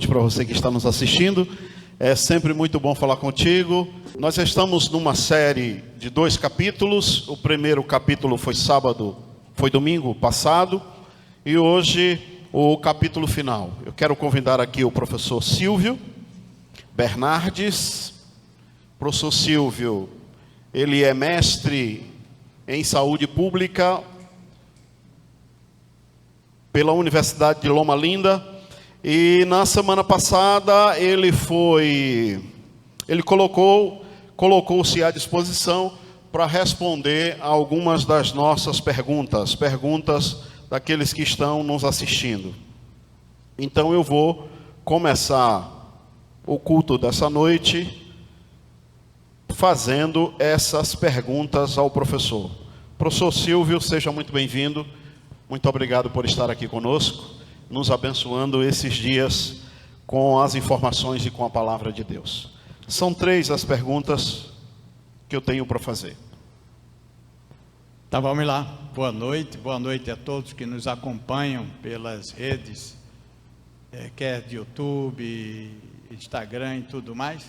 Para você que está nos assistindo, é sempre muito bom falar contigo. Nós já estamos numa série de 2 capítulos. O primeiro capítulo foi domingo passado, e hoje o capítulo final. Eu quero convidar aqui o professor Silvio Bernardes. Professor Silvio, ele é mestre em saúde pública pela Universidade de Loma Linda. E na semana passada ele colocou-se à disposição para responder a algumas das nossas perguntas daqueles que estão nos assistindo. Então eu vou começar o culto dessa noite fazendo essas perguntas ao professor. Professor Silvio, seja muito bem-vindo. Muito obrigado por estar aqui conosco, nos abençoando esses dias com as informações e com a palavra de Deus. São 3 as perguntas que eu tenho para fazer. Tá, vamos lá. Boa noite a todos que nos acompanham pelas redes, quer de YouTube, Instagram e tudo mais.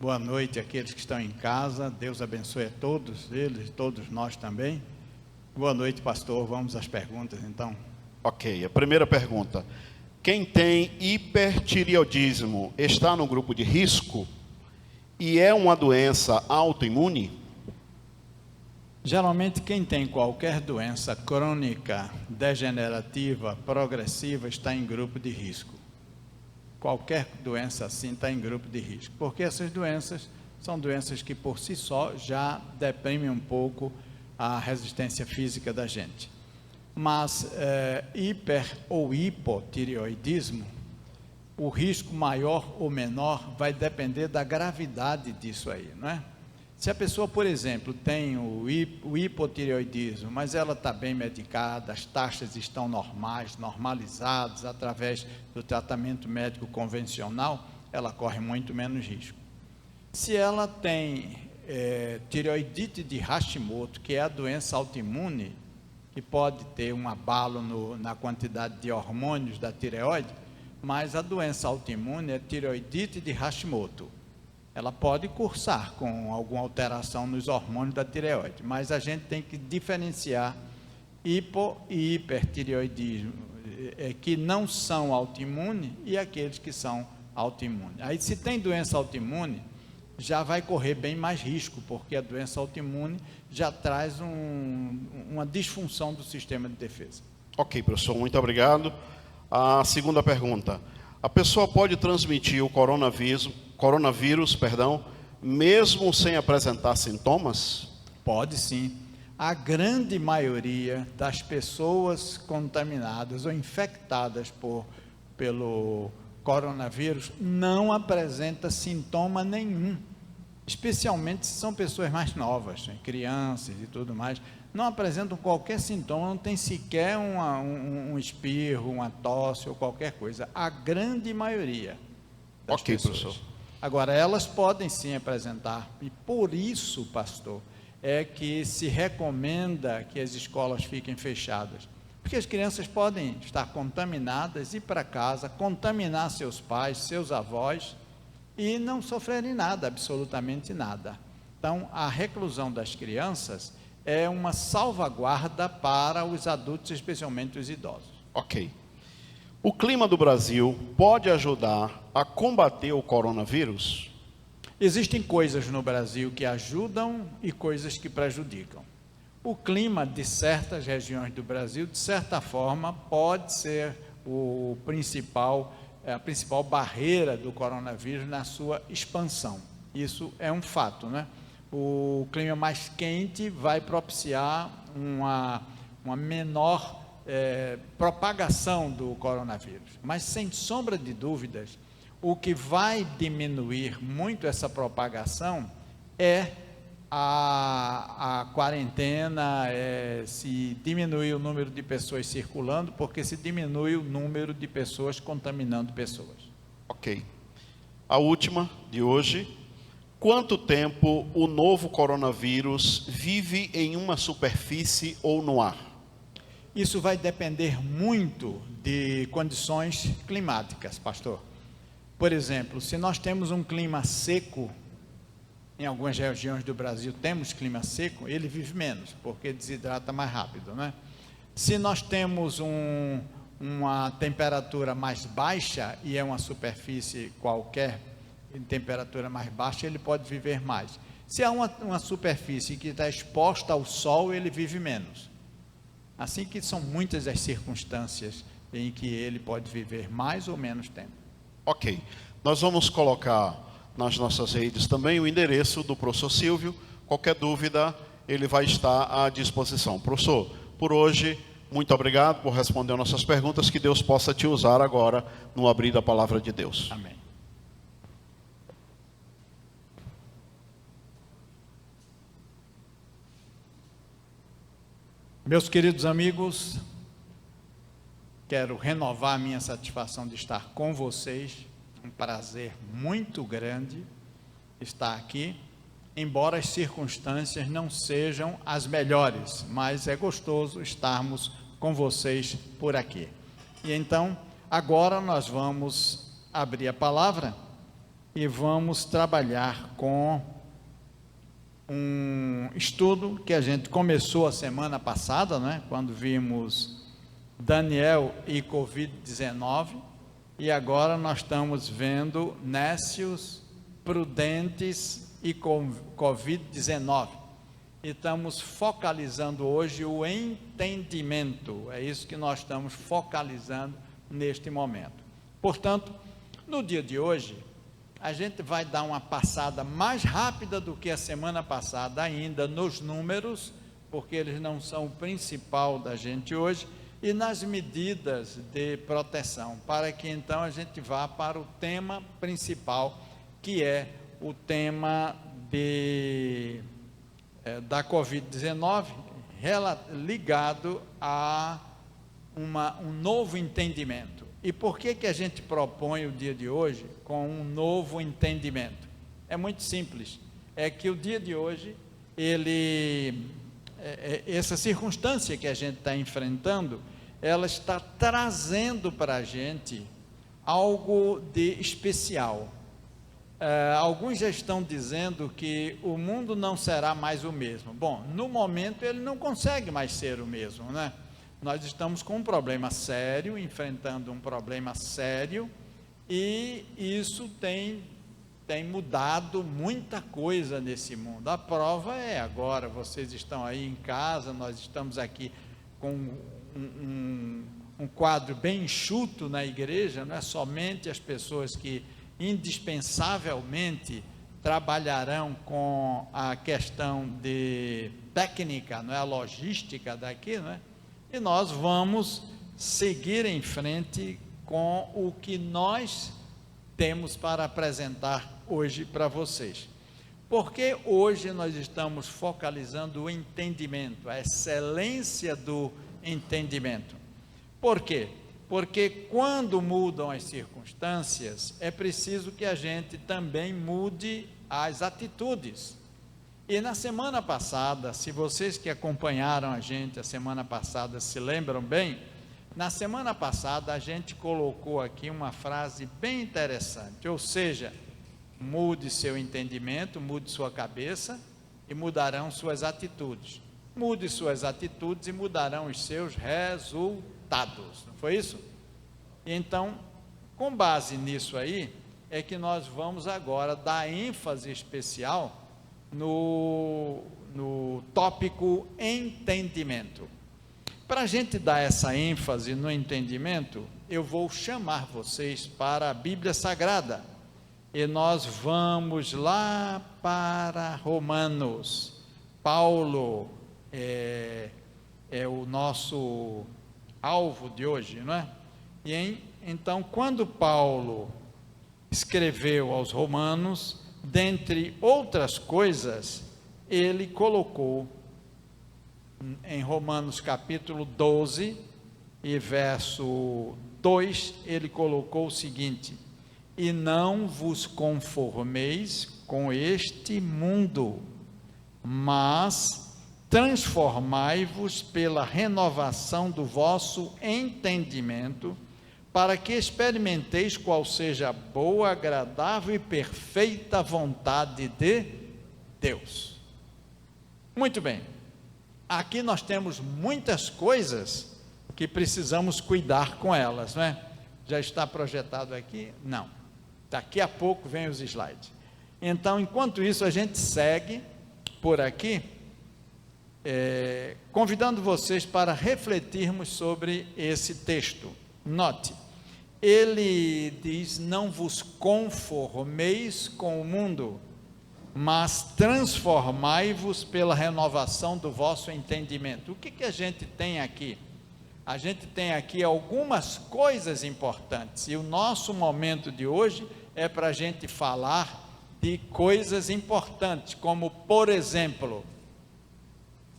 Boa noite àqueles que estão em casa. Deus abençoe a todos eles, todos nós também. Boa noite, pastor. Vamos às perguntas, então. Ok, a primeira pergunta: quem tem hipertireoidismo está no grupo de risco e é uma doença autoimune? Geralmente quem tem qualquer doença crônica, degenerativa, progressiva, está em grupo de risco. Qualquer doença assim está em grupo de risco, porque essas doenças são doenças que por si só já deprimem um pouco a resistência física da gente. Mas hiper ou hipotireoidismo, o risco maior ou menor vai depender da gravidade disso aí, não é? Se a pessoa, por exemplo, tem o hipotireoidismo, mas ela está bem medicada, as taxas estão normalizadas através do tratamento médico convencional, ela corre muito menos risco. Se ela tem tireoidite de Hashimoto, que é a doença autoimune, que pode ter um abalo na quantidade de hormônios da tireoide, mas a doença autoimune é tireoidite de Hashimoto. Ela pode cursar com alguma alteração nos hormônios da tireoide, mas a gente tem que diferenciar hipo e hipertireoidismo, que não são autoimunes, e aqueles que são autoimunes. Aí, se tem doença autoimune, já vai correr bem mais risco, porque a doença autoimune já traz uma disfunção do sistema de defesa. Ok, professor, muito obrigado. A segunda pergunta: a pessoa pode transmitir o coronavírus, mesmo sem apresentar sintomas? Pode sim. A grande maioria das pessoas contaminadas ou infectadas pelo coronavírus não apresenta sintoma nenhum, especialmente se são pessoas mais novas, crianças e tudo mais, não apresentam qualquer sintoma, não tem sequer um espirro, uma tosse ou qualquer coisa, a grande maioria das pessoas. Professor. Agora, elas podem sim apresentar, e por isso, pastor, é que se recomenda que as escolas fiquem fechadas, porque as crianças podem estar contaminadas, ir para casa, contaminar seus pais, seus avós, e não sofrerem nada, absolutamente nada. Então, a reclusão das crianças é uma salvaguarda para os adultos, especialmente os idosos. Ok. O clima do Brasil pode ajudar a combater o coronavírus? Existem coisas no Brasil que ajudam e coisas que prejudicam. O clima de certas regiões do Brasil, de certa forma, pode ser a principal barreira do coronavírus na sua expansão. Isso é um fato, né? O clima mais quente vai propiciar uma menor propagação do coronavírus. Mas, sem sombra de dúvidas, o que vai diminuir muito essa propagação é a quarentena, se diminui o número de pessoas circulando, porque se diminui o número de pessoas contaminando pessoas. Ok. A última de hoje: quanto tempo o novo coronavírus vive em uma superfície ou no ar? Isso vai depender muito de condições climáticas, pastor. Por exemplo, se nós temos um clima seco, em algumas regiões do Brasil temos clima seco, ele vive menos, porque desidrata mais rápido, né? Se nós temos uma temperatura mais baixa, e é uma superfície qualquer, em temperatura mais baixa, ele pode viver mais. Se há uma superfície que está exposta ao sol, ele vive menos. Assim que são muitas as circunstâncias em que ele pode viver mais ou menos tempo. Ok, nós vamos colocar nas nossas redes também o endereço do professor Silvio. Qualquer dúvida, ele vai estar à disposição. Professor, por hoje, muito obrigado por responder nossas perguntas. Que Deus possa te usar agora no abrir da palavra de Deus. Amém. Meus queridos amigos, quero renovar a minha satisfação de estar com vocês. Um prazer muito grande estar aqui, embora as circunstâncias não sejam as melhores, mas é gostoso estarmos com vocês por aqui. E então, agora nós vamos abrir a palavra e vamos trabalhar com um estudo que a gente começou a semana passada, né, quando vimos Daniel e Covid-19, e agora nós estamos vendo nécios, prudentes e Covid-19. E estamos focalizando hoje o entendimento, é isso que nós estamos focalizando neste momento. Portanto, no dia de hoje, a gente vai dar uma passada mais rápida do que a semana passada ainda nos números, porque eles não são o principal da gente hoje, e nas medidas de proteção, para que então a gente vá para o tema principal, que é o tema da Covid-19, ligado a um novo entendimento. E por que a gente propõe o dia de hoje com um novo entendimento? É muito simples, é que o dia de hoje, essa circunstância que a gente está enfrentando, ela está trazendo para a gente algo de especial. Alguns já estão dizendo que o mundo não será mais o mesmo. Bom, no momento ele não consegue mais ser o mesmo, né? Nós estamos com um problema sério, enfrentando um problema sério, e isso tem mudado muita coisa nesse mundo. A prova é agora, vocês estão aí em casa, nós estamos aqui com um quadro bem enxuto na igreja, não é somente as pessoas que indispensavelmente trabalharão com a questão de técnica, não é, a logística daqui, não é? E nós vamos seguir em frente com o que nós temos para apresentar hoje para vocês. Porque hoje nós estamos focalizando o entendimento, a excelência do entendimento. Por quê? Porque quando mudam as circunstâncias, é preciso que a gente também mude as atitudes. E na semana passada, se vocês que acompanharam a gente a semana passada se lembram bem, na semana passada a gente colocou aqui uma frase bem interessante, ou seja, mude seu entendimento, mude sua cabeça e mudarão suas atitudes. Mude suas atitudes e mudarão os seus resultados. Não foi isso? Então, com base nisso aí, é que nós vamos agora dar ênfase especial no tópico entendimento. Para a gente dar essa ênfase no entendimento, eu vou chamar vocês para a Bíblia Sagrada. E nós vamos lá para Romanos. Paulo é o nosso alvo de hoje, não é? Então, quando Paulo escreveu aos Romanos, dentre outras coisas, ele colocou em Romanos capítulo 12 e verso 2, ele colocou o seguinte: e não vos conformeis com este mundo, mas transformai-vos pela renovação do vosso entendimento, para que experimenteis qual seja a boa, agradável e perfeita vontade de Deus. Muito bem, aqui nós temos muitas coisas que precisamos cuidar com elas, não é? Já está projetado aqui? Não. Daqui a pouco vem os slides. Então, enquanto isso, a gente segue por aqui, convidando vocês para refletirmos sobre esse texto. Note, ele diz: não vos conformeis com o mundo, mas transformai-vos pela renovação do vosso entendimento. O que a gente tem aqui? A gente tem aqui algumas coisas importantes, e o nosso momento de hoje é para a gente falar de coisas importantes, como, por exemplo,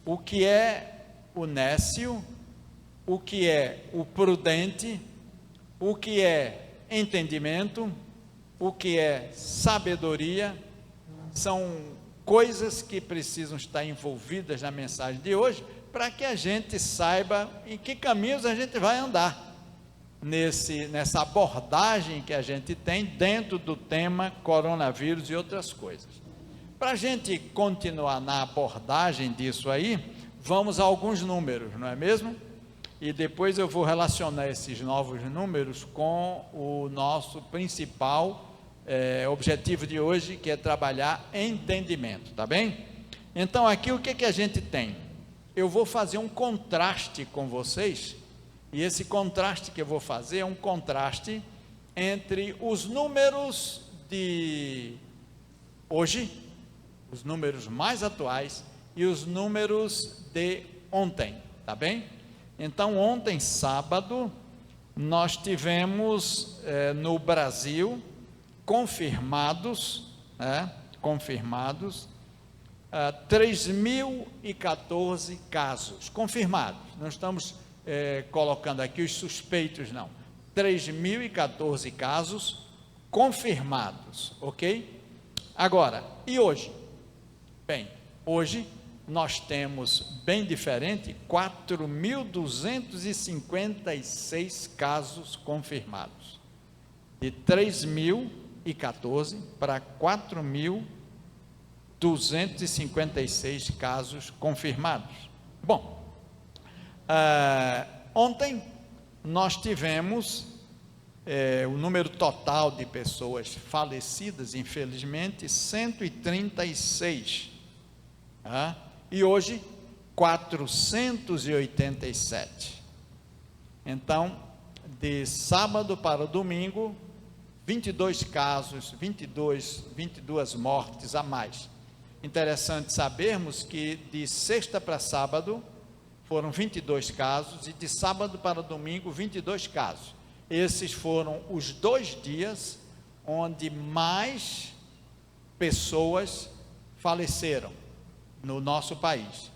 o que é o nécio, o que é o prudente, o que é entendimento, o que é sabedoria. São coisas que precisam estar envolvidas na mensagem de hoje, para que a gente saiba em que caminhos a gente vai andar nessa abordagem que a gente tem dentro do tema coronavírus e outras coisas. Para a gente continuar na abordagem disso aí, vamos a alguns números, não é mesmo? E depois eu vou relacionar esses novos números com o nosso principal objetivo de hoje, que é trabalhar entendimento, tá bem? Então aqui o que a gente tem? Eu vou fazer um contraste com vocês, e esse contraste que eu vou fazer é um contraste entre os números de hoje, os números mais atuais, e os números de ontem, tá bem? Então, ontem, sábado, nós tivemos no Brasil confirmados 3.014 casos confirmados. Não estamos colocando aqui os suspeitos, não. 3.014 casos confirmados, ok? Agora, e hoje? Bem, hoje nós temos, bem diferente, 4.256 casos confirmados. De 3.014 para 4.256 casos confirmados. Bom, ontem nós tivemos o número total de pessoas falecidas, infelizmente, 136. E hoje, 487. Então, de sábado para o domingo, 22 casos, 22 mortes a mais. Interessante sabermos que de sexta para sábado foram 22 casos, e de sábado para domingo 22 casos. Esses foram os 2 dias onde mais pessoas faleceram no nosso país,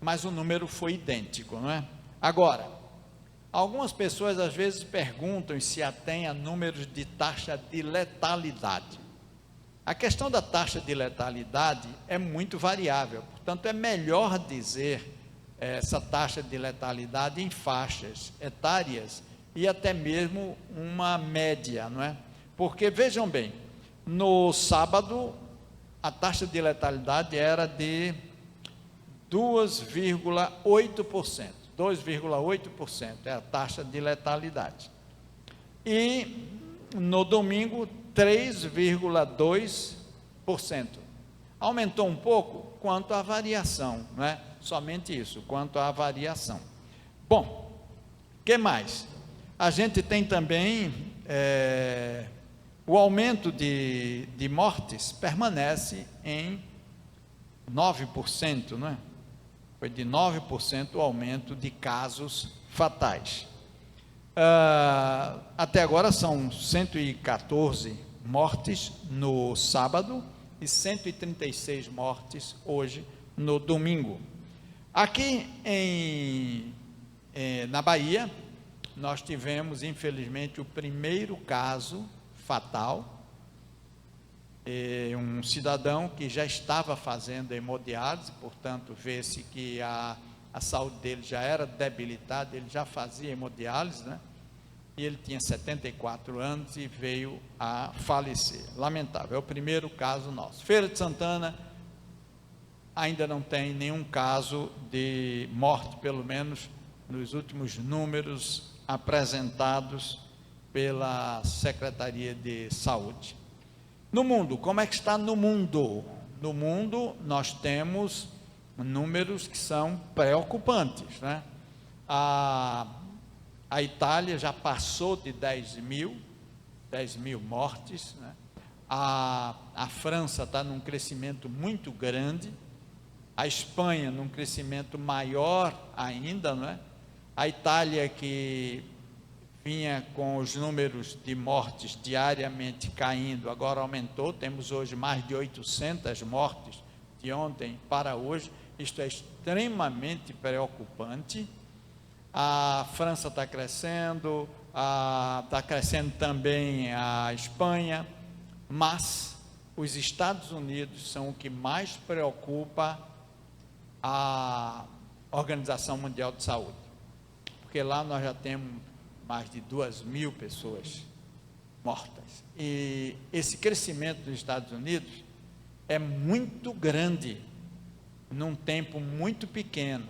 mas o número foi idêntico, não é? Agora, algumas pessoas às vezes perguntam se atém a números de taxa de letalidade. A questão da taxa de letalidade é muito variável, portanto é melhor dizer essa taxa de letalidade em faixas etárias e até mesmo uma média, não é? Porque vejam bem, no sábado a taxa de letalidade era de 2,8%. 2,8% é a taxa de letalidade. E no domingo, 3,2%. Aumentou um pouco quanto à variação, não é? Somente isso, quanto à variação. Bom, o que mais? A gente tem também o aumento de mortes permanece em 9%, não é? Foi de 9% o aumento de casos fatais. Até agora são 114 mortes no sábado e 136 mortes hoje no domingo. Aqui na Bahia, nós tivemos, infelizmente, o primeiro caso fatal. Um cidadão que já estava fazendo hemodiálise, portanto, vê-se que a saúde dele já era debilitada, ele já fazia hemodiálise, né? e ele tinha 74 anos e veio a falecer. Lamentável, é o primeiro caso nosso. Feira de Santana ainda não tem nenhum caso de morte, pelo menos nos últimos números apresentados pela Secretaria de Saúde. No mundo, como é que está no mundo? No mundo nós temos números que são preocupantes, né? A Itália já passou de 10 mil mortes, né? A França está num crescimento muito grande, a Espanha num crescimento maior ainda, não é? A Itália, que vinha com os números de mortes diariamente caindo, agora aumentou, temos hoje mais de 800 mortes de ontem para hoje. Isto é extremamente preocupante. A França está crescendo também a Espanha, mas os Estados Unidos são o que mais preocupa a Organização Mundial de Saúde, porque lá nós já temos mais de 2.000 pessoas mortas, e esse crescimento dos Estados Unidos é muito grande, num tempo muito pequeno.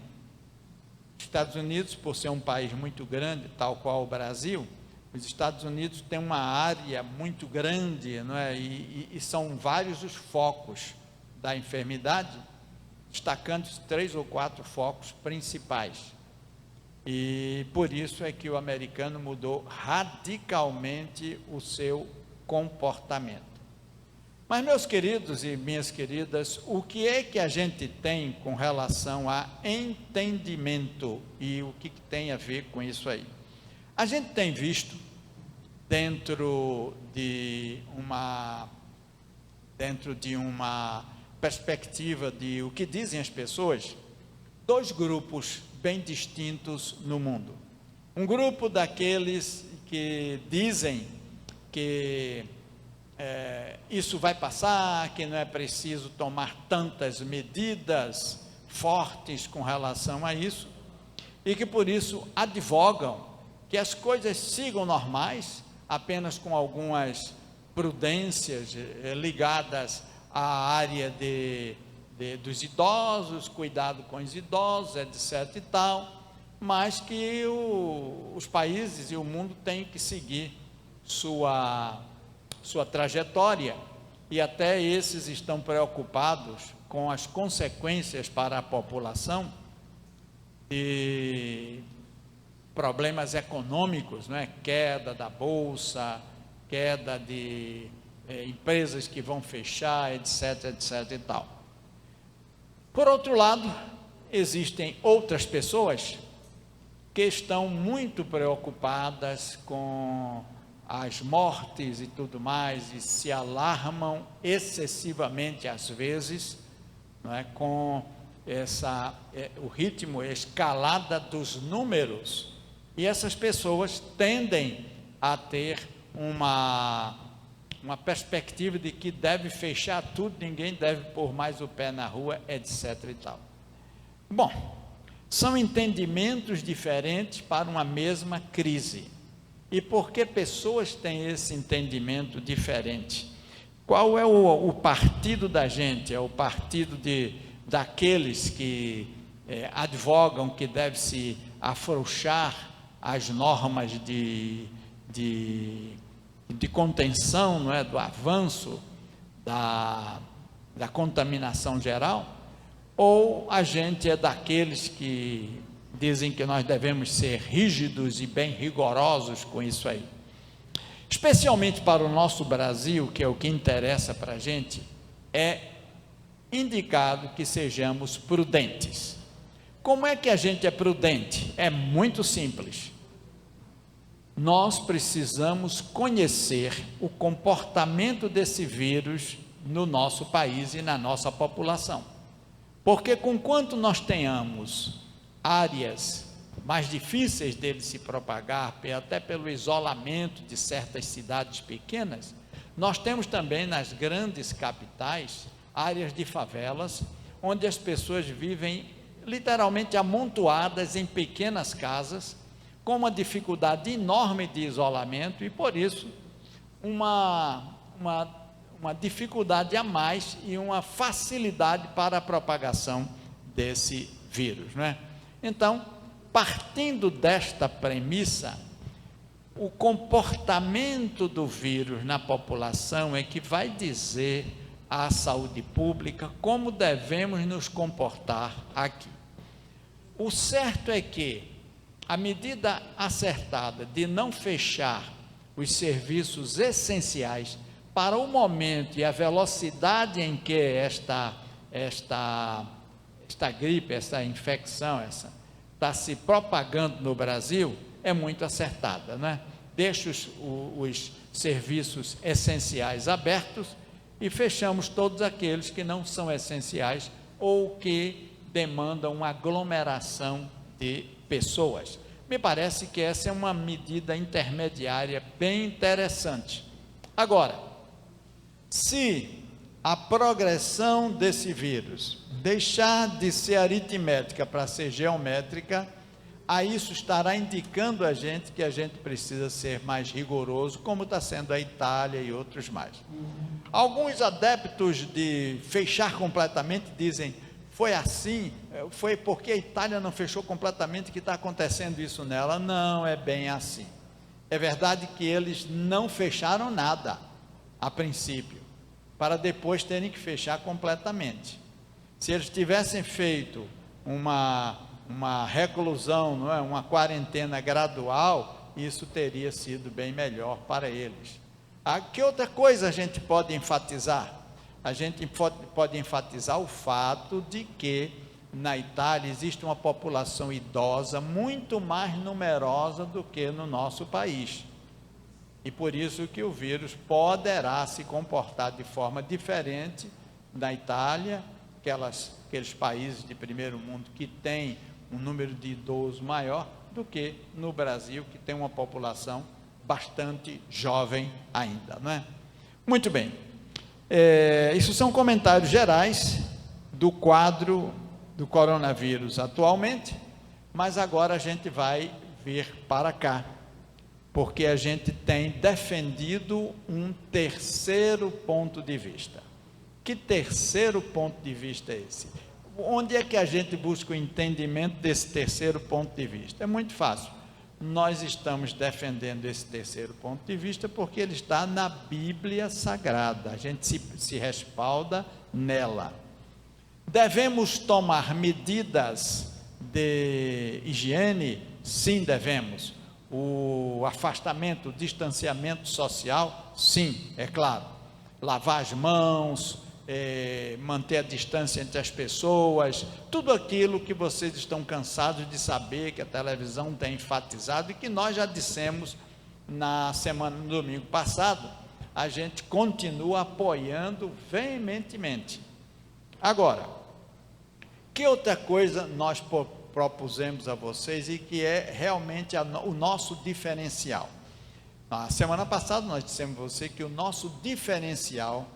Os Estados Unidos, por ser um país muito grande, tal qual o Brasil, os Estados Unidos têm uma área muito grande, não é? E são vários os focos da enfermidade, destacando 3 ou 4 focos principais. E por isso é que o americano mudou radicalmente o seu comportamento. Mas, meus queridos e minhas queridas, o que é que a gente tem com relação a entendimento e o que tem a ver com isso aí? A gente tem visto dentro de uma perspectiva de o que dizem as pessoas, 2 grupos bem distintos no mundo. Um grupo daqueles que dizem que isso vai passar, que não é preciso tomar tantas medidas fortes com relação a isso, e que por isso advogam que as coisas sigam normais, apenas com algumas prudências ligadas à área dos idosos, cuidado com os idosos, etc. e tal, mas que os países e o mundo têm que seguir sua trajetória, e até esses estão preocupados com as consequências para a população de problemas econômicos, não é? Queda da bolsa, queda de empresas que vão fechar, etc, etc e tal. Por outro lado, existem outras pessoas que estão muito preocupadas com as mortes e tudo mais, e se alarmam excessivamente às vezes, não é, com o ritmo, a escalada dos números, e essas pessoas tendem a ter uma perspectiva de que deve fechar tudo, ninguém deve pôr mais o pé na rua, etc e tal. Bom, são entendimentos diferentes para uma mesma crise. E por que pessoas têm esse entendimento diferente? Qual é o partido da gente? É o partido daqueles que advogam que deve-se afrouxar as normas de contenção, não é, do avanço da contaminação geral? Ou a gente é daqueles que dizem que nós devemos ser rígidos e bem rigorosos com isso aí? Especialmente para o nosso Brasil, que é o que interessa para a gente, é indicado que sejamos prudentes. Como é que a gente é prudente? É muito simples. Nós precisamos conhecer o comportamento desse vírus no nosso país e na nossa população, porque conquanto nós tenhamos áreas mais difíceis dele se propagar, até pelo isolamento de certas cidades pequenas, nós temos também nas grandes capitais áreas de favelas, onde as pessoas vivem literalmente amontoadas em pequenas casas, com uma dificuldade enorme de isolamento e, por isso, uma dificuldade a mais e uma facilidade para a propagação desse vírus, não é? Então, partindo desta premissa, o comportamento do vírus na população é que vai dizer à saúde pública como devemos nos comportar aqui. O certo é que a medida acertada de não fechar os serviços essenciais para o momento e a velocidade em que esta gripe, essa infecção, está se propagando no Brasil, é muito acertada, né? Deixa os serviços essenciais abertos e fechamos todos aqueles que não são essenciais ou que demandam uma aglomeração de pessoas. Me parece que essa é uma medida intermediária bem interessante. Agora, se a progressão desse vírus deixar de ser aritmética para ser geométrica, a isso estará indicando a gente que a gente precisa ser mais rigoroso, como está sendo a Itália e outros mais. Alguns adeptos de fechar completamente dizem, foi assim, foi porque a Itália não fechou completamente que está acontecendo isso nela. Não é bem assim. É verdade que eles não fecharam nada, a princípio, para depois terem que fechar completamente. Se eles tivessem feito uma reclusão, não é? Uma quarentena gradual, isso teria sido bem melhor para eles. Que outra coisa a gente pode enfatizar? A gente pode enfatizar o fato de que na Itália existe uma população idosa muito mais numerosa do que no nosso país. E por isso que o vírus poderá se comportar de forma diferente na Itália, aqueles países de primeiro mundo que têm um número de idosos maior do que no Brasil, que tem uma população bastante jovem ainda, não é? Muito bem. Isso são comentários gerais do quadro do coronavírus atualmente, mas agora a gente vai vir para cá, porque a gente tem defendido um terceiro ponto de vista. Que terceiro ponto de vista é esse? Onde é que a gente busca o entendimento desse terceiro ponto de vista? É muito fácil. Nós estamos defendendo esse terceiro ponto de vista porque ele está na Bíblia Sagrada, a gente se respalda nela. Devemos tomar medidas de higiene? Sim, devemos. O afastamento, o distanciamento social? Sim, é claro. Lavar as mãos, manter a distância entre as pessoas, tudo aquilo que vocês estão cansados de saber, que a televisão tem enfatizado e que nós já dissemos no domingo passado, a gente continua apoiando veementemente. Agora, que outra coisa nós propusemos a vocês e que é realmente o nosso diferencial? Na semana passada nós dissemos a você que o nosso diferencial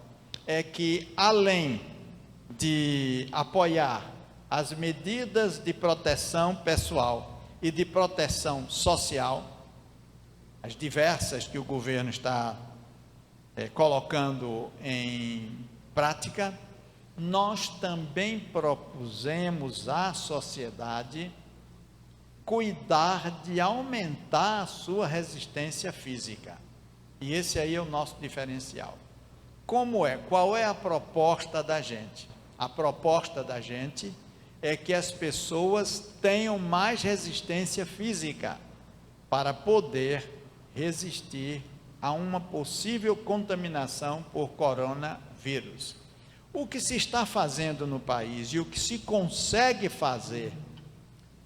é que, além de apoiar as medidas de proteção pessoal e de proteção social, as diversas que o governo está colocando em prática, nós também propusemos à sociedade cuidar de aumentar a sua resistência física. E esse aí é o nosso diferencial. Qual é a proposta da gente? A proposta da gente é que as pessoas tenham mais resistência física para poder resistir a uma possível contaminação por coronavírus. O que se está fazendo no país e o que se consegue fazer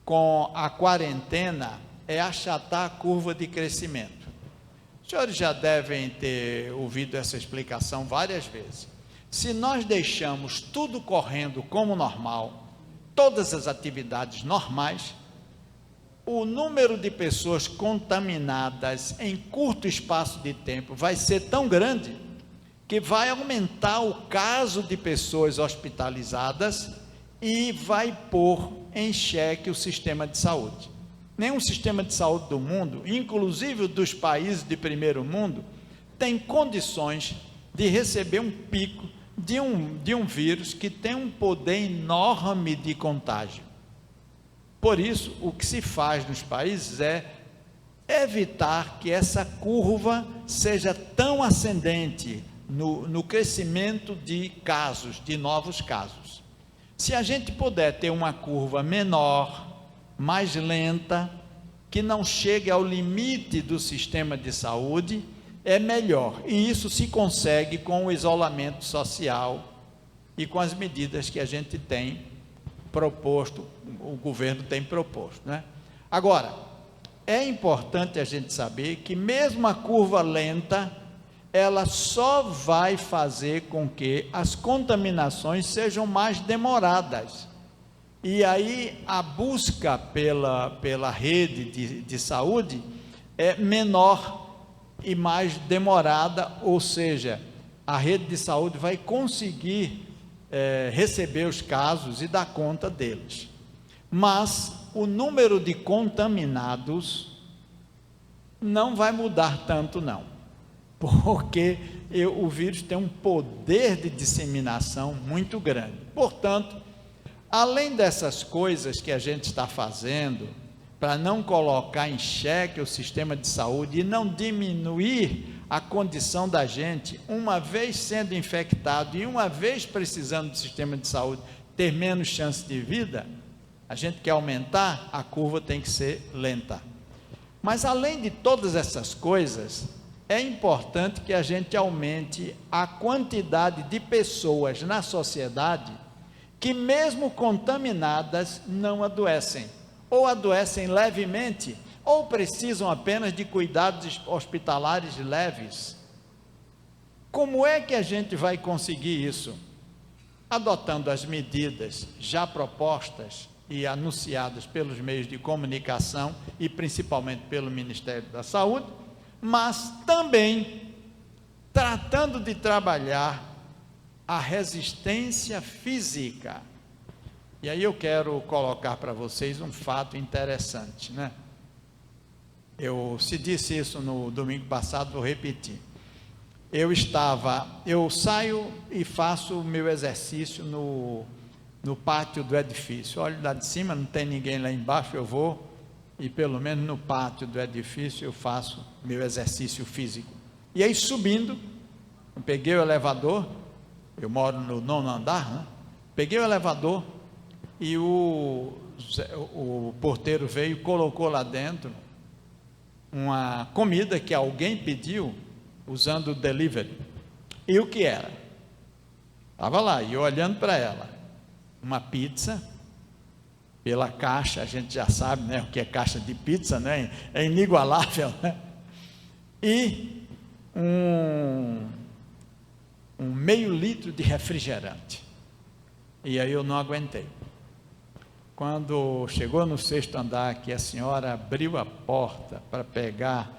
com a quarentena é achatar a curva de crescimento. Os senhores já devem ter ouvido essa explicação várias vezes. Se nós deixamos tudo correndo como normal, todas as atividades normais, o número de pessoas contaminadas em curto espaço de tempo vai ser tão grande que vai aumentar o caso de pessoas hospitalizadas e vai pôr em xeque o sistema de saúde. nenhum sistema de saúde do mundo, inclusive dos países de primeiro mundo, tem condições de receber um pico de um vírus que tem um poder enorme de contágio. Por isso, o que se faz nos países é evitar que essa curva seja tão ascendente no crescimento de casos, de novos casos. Se a gente puder ter uma curva menor, mais lenta, que não chegue ao limite do sistema de saúde, é melhor. E isso se consegue com o isolamento social e com as medidas que a gente tem proposto, o governo tem proposto, né? Agora, é importante a gente saber que mesmo a curva lenta, ela só vai fazer com que as contaminações sejam mais demoradas. E aí a busca pela rede de saúde é menor e mais demorada, ou seja, a rede de saúde vai conseguir receber os casos e dar conta deles. Mas o número de contaminados não vai mudar tanto não, porque o vírus tem um poder de disseminação muito grande. Portanto, além dessas coisas que a gente está fazendo, para não colocar em xeque o sistema de saúde e não diminuir a condição da gente, uma vez sendo infectado e uma vez precisando do sistema de saúde ter menos chance de vida, a gente quer aumentar, a curva tem que ser lenta. Mas além de todas essas coisas, é importante que a gente aumente a quantidade de pessoas na sociedade que mesmo contaminadas não adoecem, ou adoecem levemente, ou precisam apenas de cuidados hospitalares leves. Como é que a gente vai conseguir isso? Adotando as medidas já propostas e anunciadas pelos meios de comunicação e principalmente pelo Ministério da Saúde, mas também tratando de trabalhar a resistência física. E aí eu quero colocar para vocês um fato interessante, né? Se disse isso no domingo passado, vou repetir. Eu saio e faço o meu exercício no pátio do edifício. Olho lá de cima, não tem ninguém lá embaixo, eu vou, e pelo menos no pátio do edifício eu faço meu exercício físico. E aí subindo, eu peguei o elevador, eu moro no 9º andar, né? Peguei o elevador e o porteiro veio e colocou lá dentro uma comida que alguém pediu usando o delivery. E o que era? Estava lá, e eu olhando para ela, uma pizza, pela caixa, a gente já sabe, né, o que é caixa de pizza, né, é inigualável, né? E um meio litro de refrigerante. E aí eu não aguentei. Quando chegou no 6º andar, que a senhora abriu a porta para pegar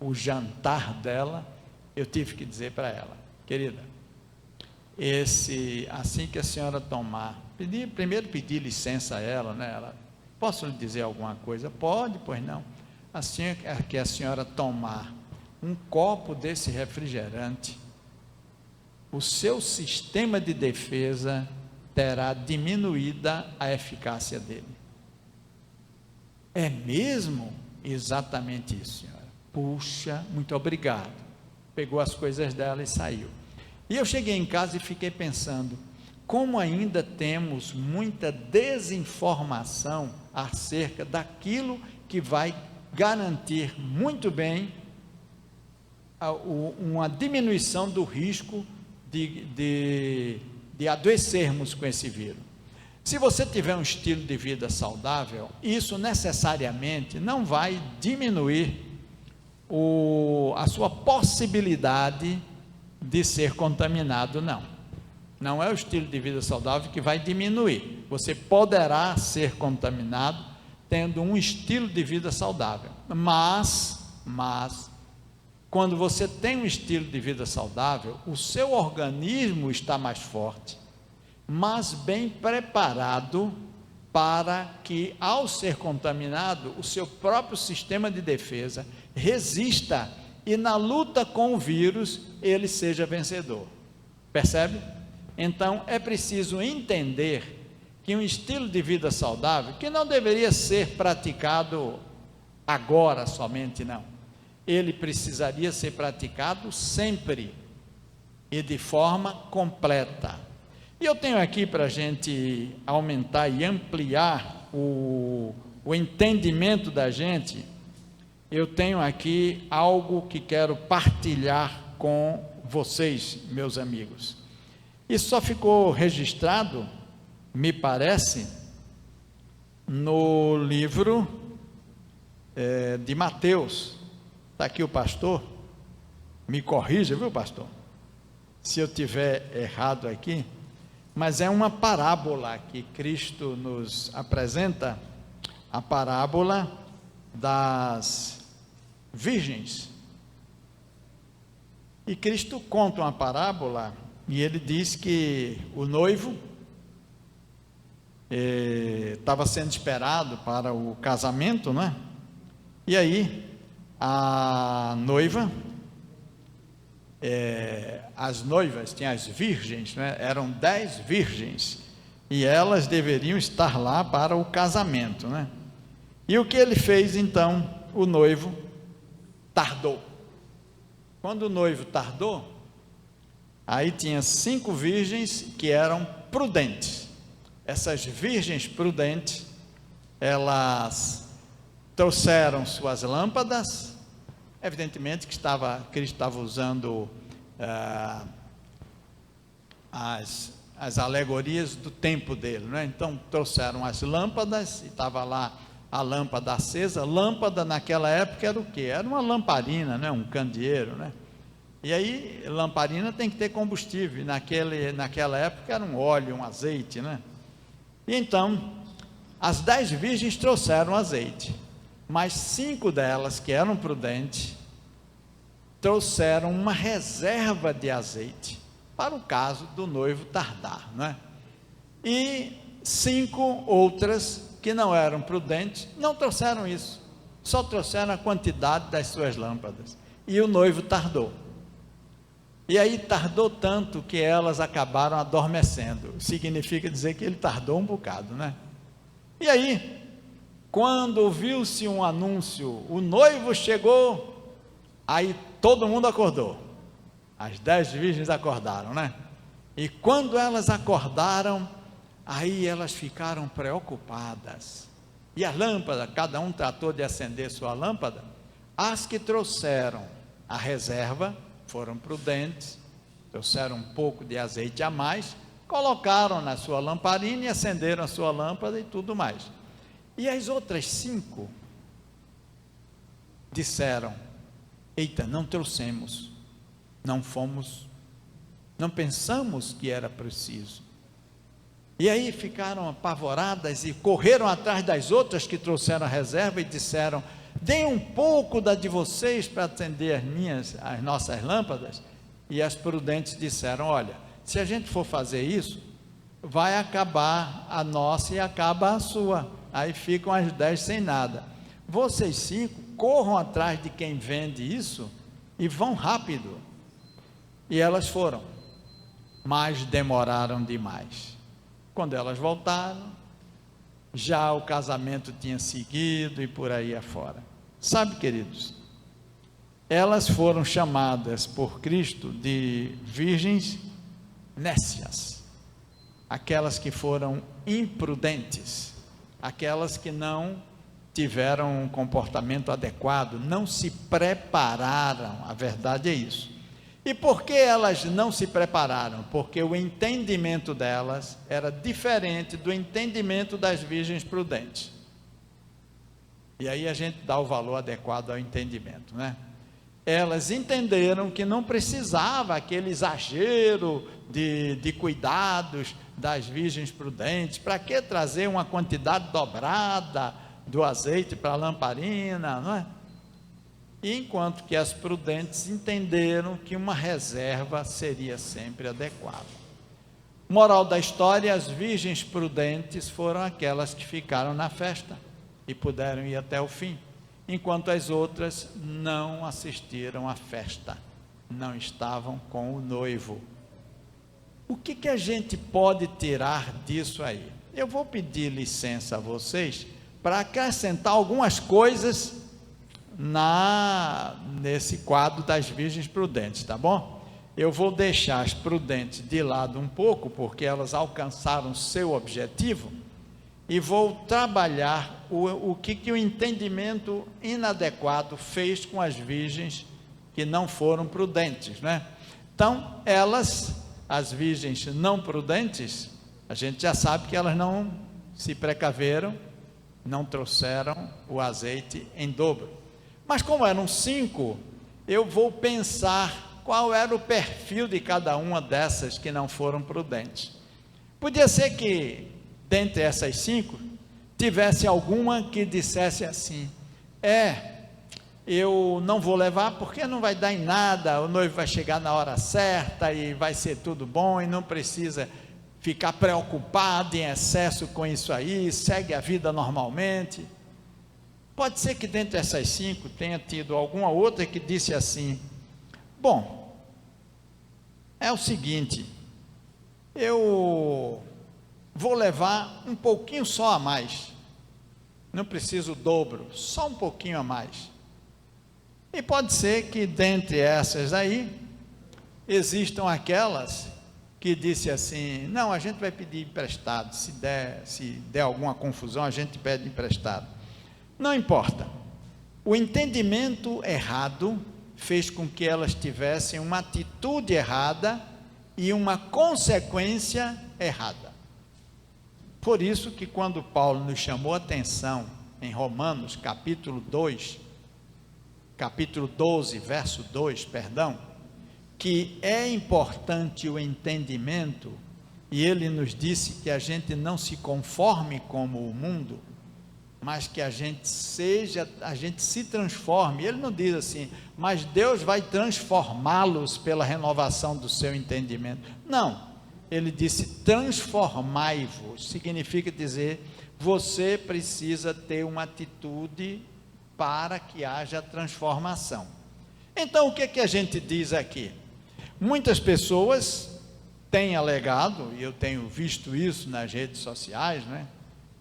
o jantar dela, eu tive que dizer para ela: querida, assim que a senhora tomar, primeiro pedi licença a ela, né? Ela, posso lhe dizer alguma coisa? Pode, pois não. Assim que a senhora tomar um copo desse refrigerante, o seu sistema de defesa terá diminuída a eficácia dele. É mesmo? Exatamente isso, senhora. Puxa, muito obrigado. Pegou as coisas dela e saiu. E eu cheguei em casa e fiquei pensando, como ainda temos muita desinformação acerca daquilo que vai garantir muito bem uma diminuição do risco de adoecermos com esse vírus. Se você tiver um estilo de vida saudável, isso necessariamente não vai diminuir a sua possibilidade de ser contaminado, não. Não é o estilo de vida saudável que vai diminuir. Você poderá ser contaminado tendo um estilo de vida saudável, mas quando você tem um estilo de vida saudável, o seu organismo está mais forte, mais bem preparado para que, ao ser contaminado, o seu próprio sistema de defesa resista e na luta com o vírus ele seja vencedor. Percebe? Então é preciso entender que um estilo de vida saudável, que não deveria ser praticado agora somente, não, ele precisaria ser praticado sempre e de forma completa. E eu tenho aqui para a gente aumentar e ampliar o entendimento da gente, eu tenho aqui algo que quero partilhar com vocês, meus amigos. Isso só ficou registrado, me parece, no livro de Mateus. Está aqui o pastor, me corrija, viu, pastor? Se eu tiver errado aqui, mas é uma parábola que Cristo nos apresenta, a parábola das virgens. E Cristo conta uma parábola e ele diz que o noivo estava sendo esperado para o casamento, né? E aí a noiva, as noivas, tinha as virgens, né? Eram 10 virgens e elas deveriam estar lá para o casamento, né? E o que ele fez então? O noivo tardou. Quando o noivo tardou, aí tinha 5 virgens que eram prudentes. Essas virgens prudentes, elas trouxeram suas lâmpadas. Evidentemente que Cristo estava usando as alegorias do tempo dele, né? Então trouxeram as lâmpadas e estava lá a lâmpada acesa. Lâmpada naquela época era o quê? Era uma lamparina, né? Um candeeiro, né? E aí lamparina tem que ter combustível, naquela época era um óleo, um azeite, né? E então as 10 virgens trouxeram azeite, mas 5 delas, que eram prudentes, trouxeram uma reserva de azeite para o caso do noivo tardar, né? E 5 outras que não eram prudentes não trouxeram isso, só trouxeram a quantidade das suas lâmpadas, e o noivo tardou. E aí tardou tanto que elas acabaram adormecendo. Significa dizer que ele tardou um bocado, né? E aí, quando viu-se um anúncio, o noivo chegou, aí todo mundo acordou. As 10 virgens acordaram, né? E quando elas acordaram, aí elas ficaram preocupadas. E a lâmpada, cada um tratou de acender sua lâmpada. As que trouxeram a reserva foram prudentes, trouxeram um pouco de azeite a mais, colocaram na sua lamparina e acenderam a sua lâmpada e tudo mais. E as outras 5 disseram: eita, não trouxemos, não fomos, não pensamos que era preciso. E aí ficaram apavoradas e correram atrás das outras que trouxeram a reserva e disseram: deem um pouco da de vocês para acender as nossas lâmpadas. E as prudentes disseram: olha, se a gente for fazer isso, vai acabar a nossa e acaba a sua, aí ficam as 10 sem nada. Vocês 5 corram atrás de quem vende isso e vão rápido. E elas foram, mas demoraram demais. Quando elas voltaram, já o casamento tinha seguido e por aí afora. Sabe, queridos, elas foram chamadas por Cristo de virgens nécias, aquelas que foram imprudentes, aquelas que não tiveram um comportamento adequado, não se prepararam. A verdade é isso. E por que elas não se prepararam? Porque o entendimento delas era diferente do entendimento das virgens prudentes. E aí a gente dá o valor adequado ao entendimento, né? Elas entenderam que não precisava aquele exagero de cuidados das virgens prudentes. Para que trazer uma quantidade dobrada do azeite para a lamparina, não é? E enquanto que as prudentes entenderam que uma reserva seria sempre adequada. Moral da história: as virgens prudentes foram aquelas que ficaram na festa e puderam ir até o fim, enquanto as outras não assistiram à festa, não estavam com o noivo. O que a gente pode tirar disso aí? Eu vou pedir licença a vocês para acrescentar algumas coisas nesse quadro das virgens prudentes, tá bom? Eu vou deixar as prudentes de lado um pouco, porque elas alcançaram seu objetivo, e vou trabalhar o que o entendimento inadequado fez com as virgens que não foram prudentes, né? Então, as virgens não prudentes, a gente já sabe que elas não se precaveram, não trouxeram o azeite em dobro. Mas como eram 5, eu vou pensar qual era o perfil de cada uma dessas que não foram prudentes. Podia ser que, dentre essas 5, tivesse alguma que dissesse assim: eu não vou levar porque não vai dar em nada, o noivo vai chegar na hora certa e vai ser tudo bom e não precisa ficar preocupado em excesso com isso aí, segue a vida normalmente. Pode ser que dentre essas 5 tenha tido alguma outra que disse assim: bom, é o seguinte, eu vou levar um pouquinho só a mais, não preciso o dobro, só um pouquinho a mais. E pode ser que dentre essas aí existam aquelas que disse assim: não, a gente vai pedir emprestado, se der alguma confusão a gente pede emprestado. Não importa, o entendimento errado fez com que elas tivessem uma atitude errada e uma consequência errada. Por isso que quando Paulo nos chamou a atenção em Romanos capítulo 12, verso 2, que é importante o entendimento, e ele nos disse que a gente não se conforme como o mundo, mas que a gente se transforme. Ele não diz assim: mas Deus vai transformá-los pela renovação do seu entendimento. Não, ele disse: transformai-vos, significa dizer, você precisa ter uma atitude para que haja transformação. Então, o que a gente diz aqui? Muitas pessoas têm alegado, e eu tenho visto isso nas redes sociais, né?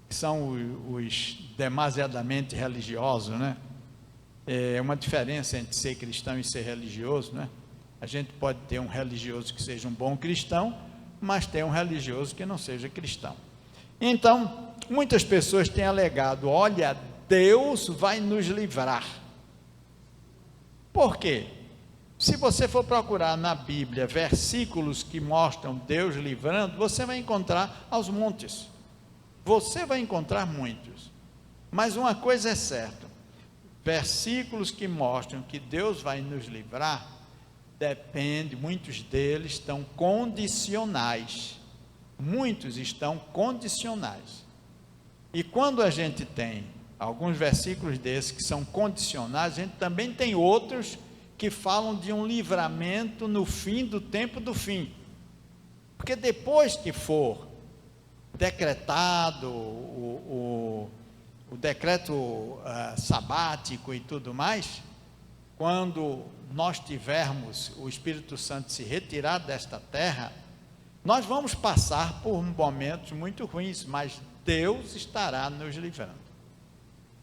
Que são os demasiadamente religiosos, né? É uma diferença entre ser cristão e ser religioso, né? A gente pode ter um religioso que seja um bom cristão, mas ter um religioso que não seja cristão. Então, muitas pessoas têm alegado: olha, Deus vai nos livrar. Por quê? Se você for procurar na Bíblia versículos que mostram Deus livrando, você vai encontrar aos montes. Você vai encontrar muitos. Mas uma coisa é certa: versículos que mostram que Deus vai nos livrar, muitos deles estão condicionais. Muitos estão condicionais. E quando a gente tem alguns versículos desses que são condicionais, a gente também tem outros que falam de um livramento no fim do tempo do fim. Porque depois que for decretado o decreto sabático e tudo mais, quando nós tivermos o Espírito Santo se retirar desta terra, nós vamos passar por momentos muito ruins, mas Deus estará nos livrando,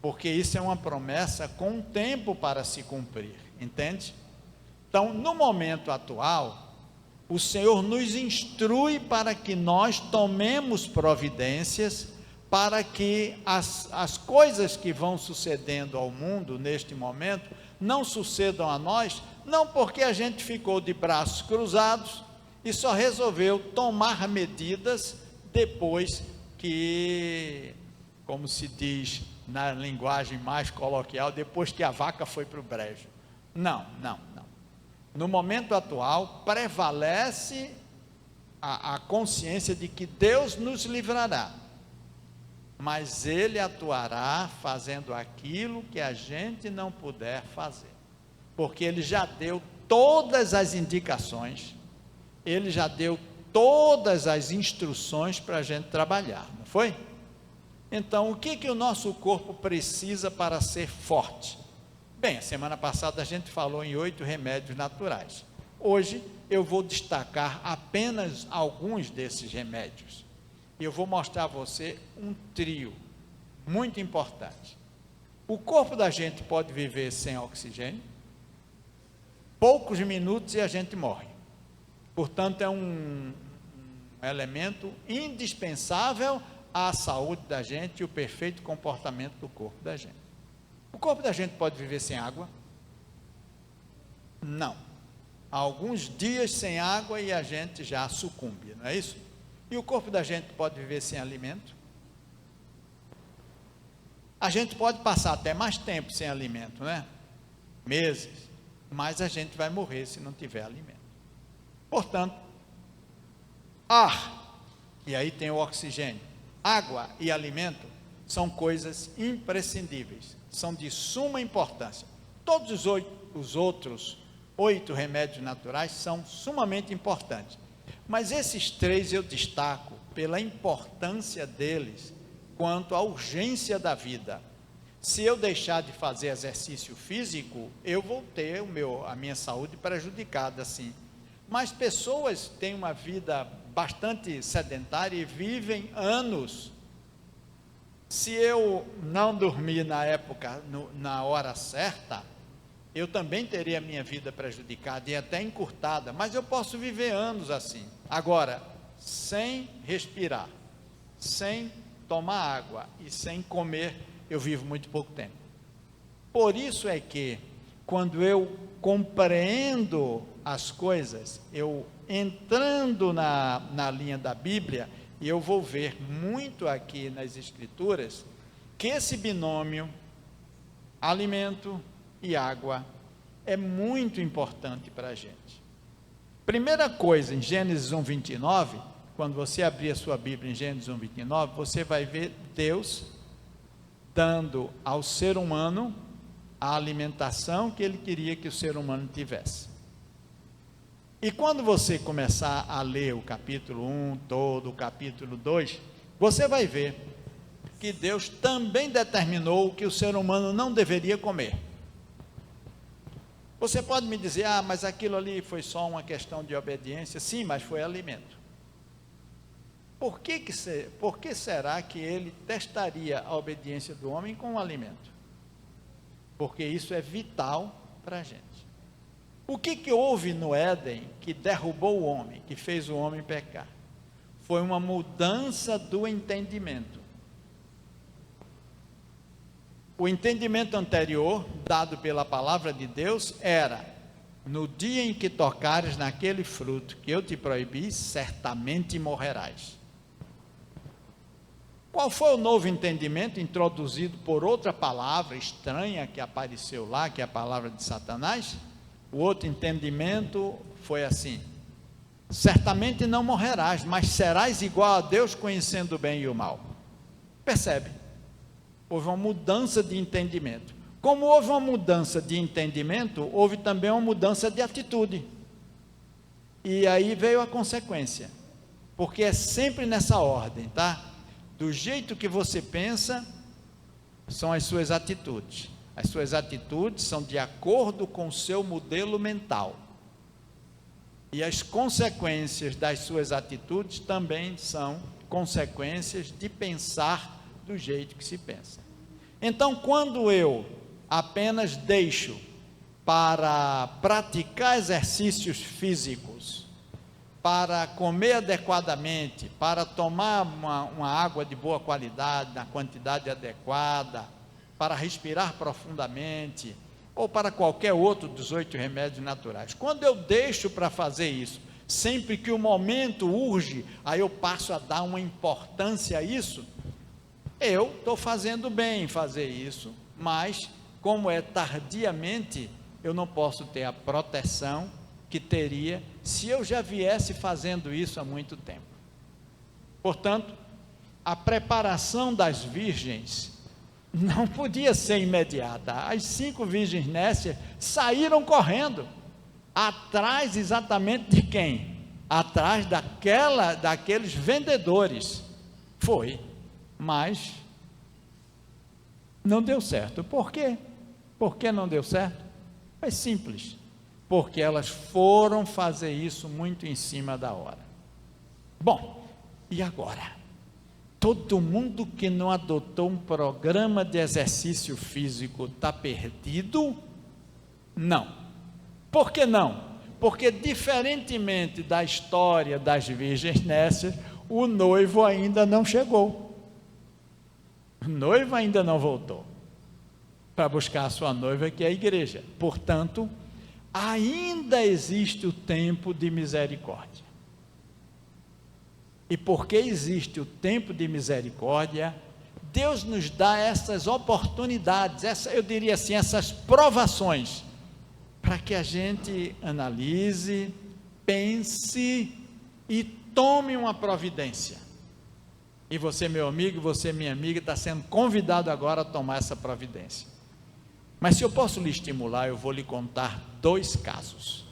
porque isso é uma promessa com um tempo para se cumprir, entende? Então, no momento atual, o Senhor nos instrui para que nós tomemos providências para que as coisas que vão sucedendo ao mundo neste momento não sucedam a nós, não porque a gente ficou de braços cruzados e só resolveu tomar medidas depois que, como se diz na linguagem mais coloquial, depois que a vaca foi para o brejo. Não. No momento atual, prevalece a consciência de que Deus nos livrará, mas Ele atuará fazendo aquilo que a gente não puder fazer, porque Ele já deu todas as indicações, Ele já deu todas as instruções para a gente trabalhar, não foi? Então, o que o nosso corpo precisa para ser forte? Bem, a semana passada a gente falou em 8 remédios naturais. Hoje eu vou destacar apenas alguns desses remédios. E eu vou mostrar a você um trio muito importante. O corpo da gente pode viver sem oxigênio, poucos minutos e a gente morre. Portanto, é um elemento indispensável à saúde da gente e o perfeito comportamento do corpo da gente. O corpo da gente pode viver sem água? Não. Há alguns dias sem água e a gente já sucumbe, não é isso? E o corpo da gente pode viver sem alimento? A gente pode passar até mais tempo sem alimento, né? Meses, mas a gente vai morrer se não tiver alimento. Portanto, ar, e aí tem o oxigênio, água e alimento são coisas imprescindíveis, são de suma importância. Todos os outros 8 remédios naturais são sumamente importantes, mas esses 3 eu destaco pela importância deles quanto à urgência da vida. Se eu deixar de fazer exercício físico, eu vou ter a minha saúde prejudicada, sim. Mas pessoas têm uma vida bastante sedentária e vivem anos. Se eu não dormir na época, na hora certa, eu também teria a minha vida prejudicada e até encurtada, mas eu posso viver anos assim. Agora, sem respirar, sem tomar água e sem comer, eu vivo muito pouco tempo. Por isso é que, quando eu compreendo as coisas, eu entrando na linha da Bíblia, e eu vou ver muito aqui nas Escrituras, que esse binômio, alimento e água, é muito importante para a gente. Primeira coisa, em Gênesis 1:29, quando você abrir a sua Bíblia em Gênesis 1:29, você vai ver Deus dando ao ser humano a alimentação que Ele queria que o ser humano tivesse. E quando você começar a ler o capítulo 1, todo o capítulo 2, você vai ver que Deus também determinou que o ser humano não deveria comer. Você pode me dizer, mas aquilo ali foi só uma questão de obediência. Sim, mas foi alimento. Por que será que ele testaria a obediência do homem com o alimento? Porque isso é vital para a gente. O que houve no Éden que derrubou o homem, que fez o homem pecar? Foi uma mudança do entendimento. O entendimento anterior, dado pela palavra de Deus, era: no dia em que tocares naquele fruto que eu te proibi, certamente morrerás. Qual foi o novo entendimento introduzido por outra palavra estranha que apareceu lá, que é a palavra de Satanás? O outro entendimento foi assim: certamente não morrerás, mas serás igual a Deus, conhecendo o bem e o mal. Percebe? Houve uma mudança de entendimento. Como houve uma mudança de entendimento, houve também uma mudança de atitude. E aí veio a consequência, porque é sempre nessa ordem, tá? Do jeito que você pensa, são as suas atitudes. As suas atitudes são de acordo com o seu modelo mental. E as consequências das suas atitudes também são consequências de pensar do jeito que se pensa. Então, quando eu apenas deixo para praticar exercícios físicos, para comer adequadamente, para tomar uma água de boa qualidade, na quantidade adequada, para respirar profundamente, ou para qualquer outro dos 8 remédios naturais. Quando eu deixo para fazer isso, sempre que o momento urge, aí eu passo a dar uma importância a isso, eu estou fazendo bem em fazer isso, mas como é tardiamente, eu não posso ter a proteção que teria se eu já viesse fazendo isso há muito tempo. Portanto, a preparação das virgens não podia ser imediata. As 5 virgens nécias saíram correndo, atrás exatamente de quem? atrás daqueles vendedores. Foi, mas não deu certo. Por quê? Por que não deu certo? É simples, porque elas foram fazer isso muito em cima da hora. Bom, e agora? Todo mundo que não adotou um programa de exercício físico está perdido? Não. Por que não? Porque, diferentemente da história das virgens nécias, o noivo ainda não chegou. O noivo ainda não voltou para buscar a sua noiva, que é a igreja. Portanto, ainda existe o tempo de misericórdia. E porque existe o tempo de misericórdia, Deus nos dá essas oportunidades, eu diria assim, essas provações, para que a gente analise, pense e tome uma providência. E você, meu amigo, você, minha amiga, está sendo convidado agora a tomar essa providência. Mas se eu posso lhe estimular, eu vou lhe contar dois casos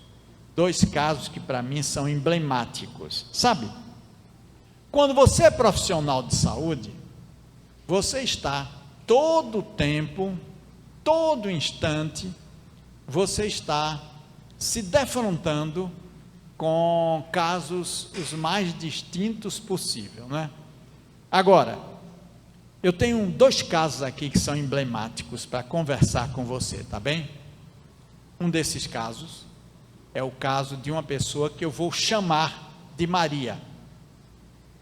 que para mim são emblemáticos. Sabe, quando você é profissional de saúde, você está todo tempo, todo instante, você está se defrontando com casos os mais distintos possível, né? Agora, eu tenho dois casos aqui que são emblemáticos para conversar com você, tá bem? Um desses casos é o caso de uma pessoa que eu vou chamar de Maria.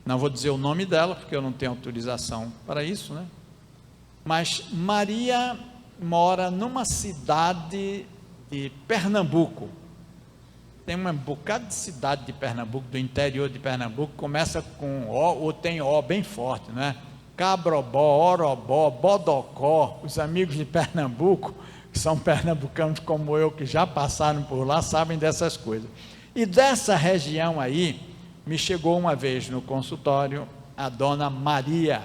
Não vou dizer o nome dela, porque eu não tenho autorização para isso, né? Mas Maria mora numa cidade de Pernambuco. Tem um bocado de cidade de Pernambuco, do interior de Pernambuco, começa com O, ou tem O bem forte, né? Cabrobó, Orobó, Bodocó. Os amigos de Pernambuco, que são pernambucanos como eu, que já passaram por lá, sabem dessas coisas. E dessa região aí, me chegou uma vez no consultório a dona Maria.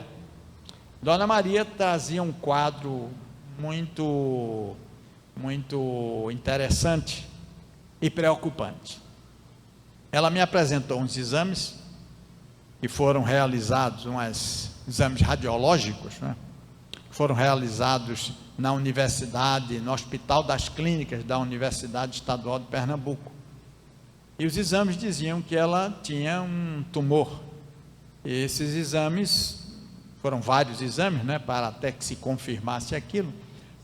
Dona Maria trazia um quadro muito interessante e preocupante. Ela me apresentou uns exames que foram realizados, exames radiológicos, né? Foram realizados na universidade, no Hospital das Clínicas da Universidade Estadual de Pernambuco. E os exames diziam que ela tinha um tumor. E esses exames, foram vários exames, né, para até que se confirmasse aquilo,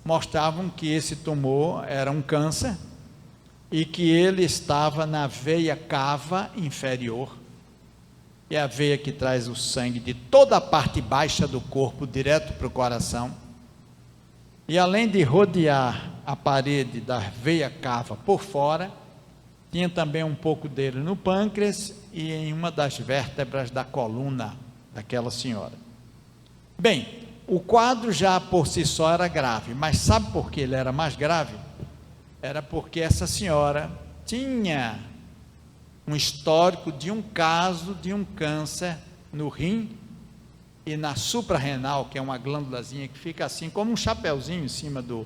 mostravam que esse tumor era um câncer e que ele estava na veia cava inferior, que é a veia que traz o sangue de toda a parte baixa do corpo direto para o coração. E além de rodear a parede da veia cava por fora, tinha também um pouco dele no pâncreas e em uma das vértebras da coluna daquela senhora. Bem, o quadro já por si só era grave, mas sabe por que ele era mais grave? Era porque essa senhora tinha um histórico de um caso de um câncer no rim e na suprarrenal, que é uma glândulazinha que fica assim, como um chapeuzinho em cima do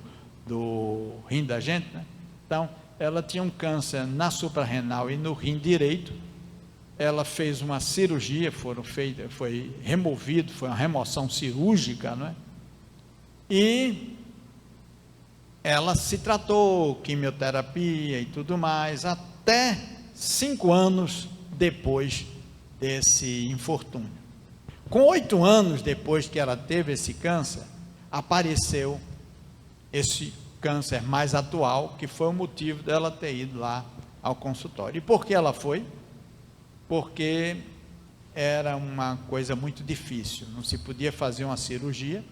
rim da gente, né? Então, ela tinha um câncer na suprarrenal e no rim direito. Ela fez uma cirurgia, foi removido, foi uma remoção cirúrgica, não é? E ela se tratou, quimioterapia e tudo mais, até 5 anos depois desse infortúnio. Com 8 anos depois que ela teve esse câncer, apareceu esse câncer mais atual, que foi o motivo dela ter ido lá ao consultório. E por que ela foi? Porque era uma coisa muito difícil, não se podia fazer uma cirurgia,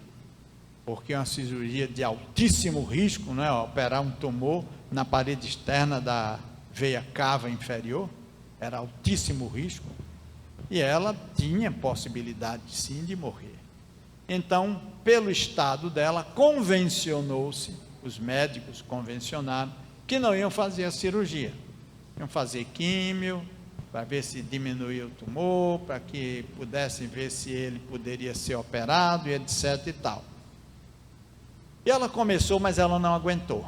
porque é uma cirurgia de altíssimo risco, né? Operar um tumor na parede externa da veia cava inferior, era altíssimo risco, e ela tinha possibilidade sim de morrer. Então, pelo estado dela, convencionou-se, os médicos convencionaram que não iam fazer a cirurgia, iam fazer químio, para ver se diminuía o tumor, para que pudessem ver se ele poderia ser operado, e etc e tal. E ela começou, mas ela não aguentou.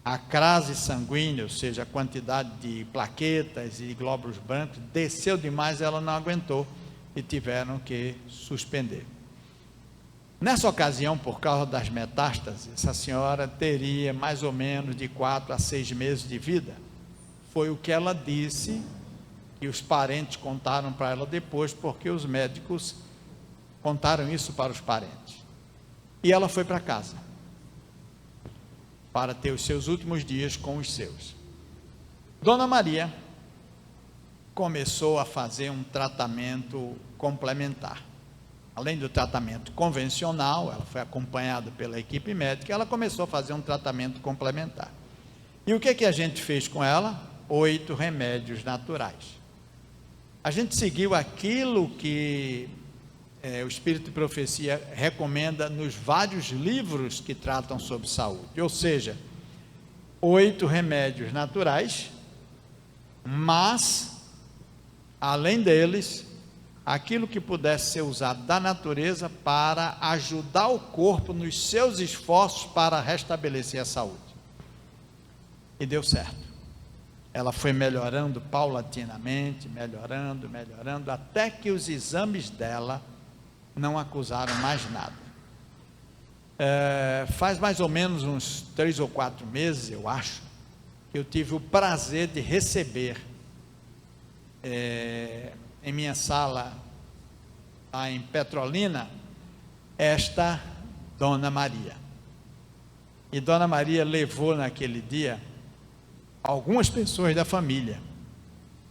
a crase sanguínea, ou seja, a quantidade de plaquetas e glóbulos brancos, desceu demais, ela não aguentou e tiveram que suspender. Nessa ocasião, por causa das metástases, essa senhora teria mais ou menos de 4 a 6 meses de vida. Foi o que ela disse, e os parentes contaram para ela depois, porque os médicos contaram isso para os parentes. E ela foi para casa, para ter os seus últimos dias com os seus. Dona Maria começou a fazer um tratamento complementar. Além do tratamento convencional, ela foi acompanhada pela equipe médica, ela começou a fazer um tratamento complementar. E o que a gente fez com ela? 8 remédios naturais. A gente seguiu aquilo que o Espírito de Profecia recomenda nos vários livros que tratam sobre saúde, ou seja, 8 remédios naturais, mas, além deles, aquilo que pudesse ser usado da natureza para ajudar o corpo nos seus esforços para restabelecer a saúde. E deu certo. Ela foi melhorando paulatinamente, melhorando, até que os exames dela não acusaram mais nada. Faz mais ou menos uns 3 ou 4 meses, eu acho, que eu tive o prazer de receber em minha sala, lá em Petrolina, esta Dona Maria. E Dona Maria levou naquele dia algumas pessoas da família,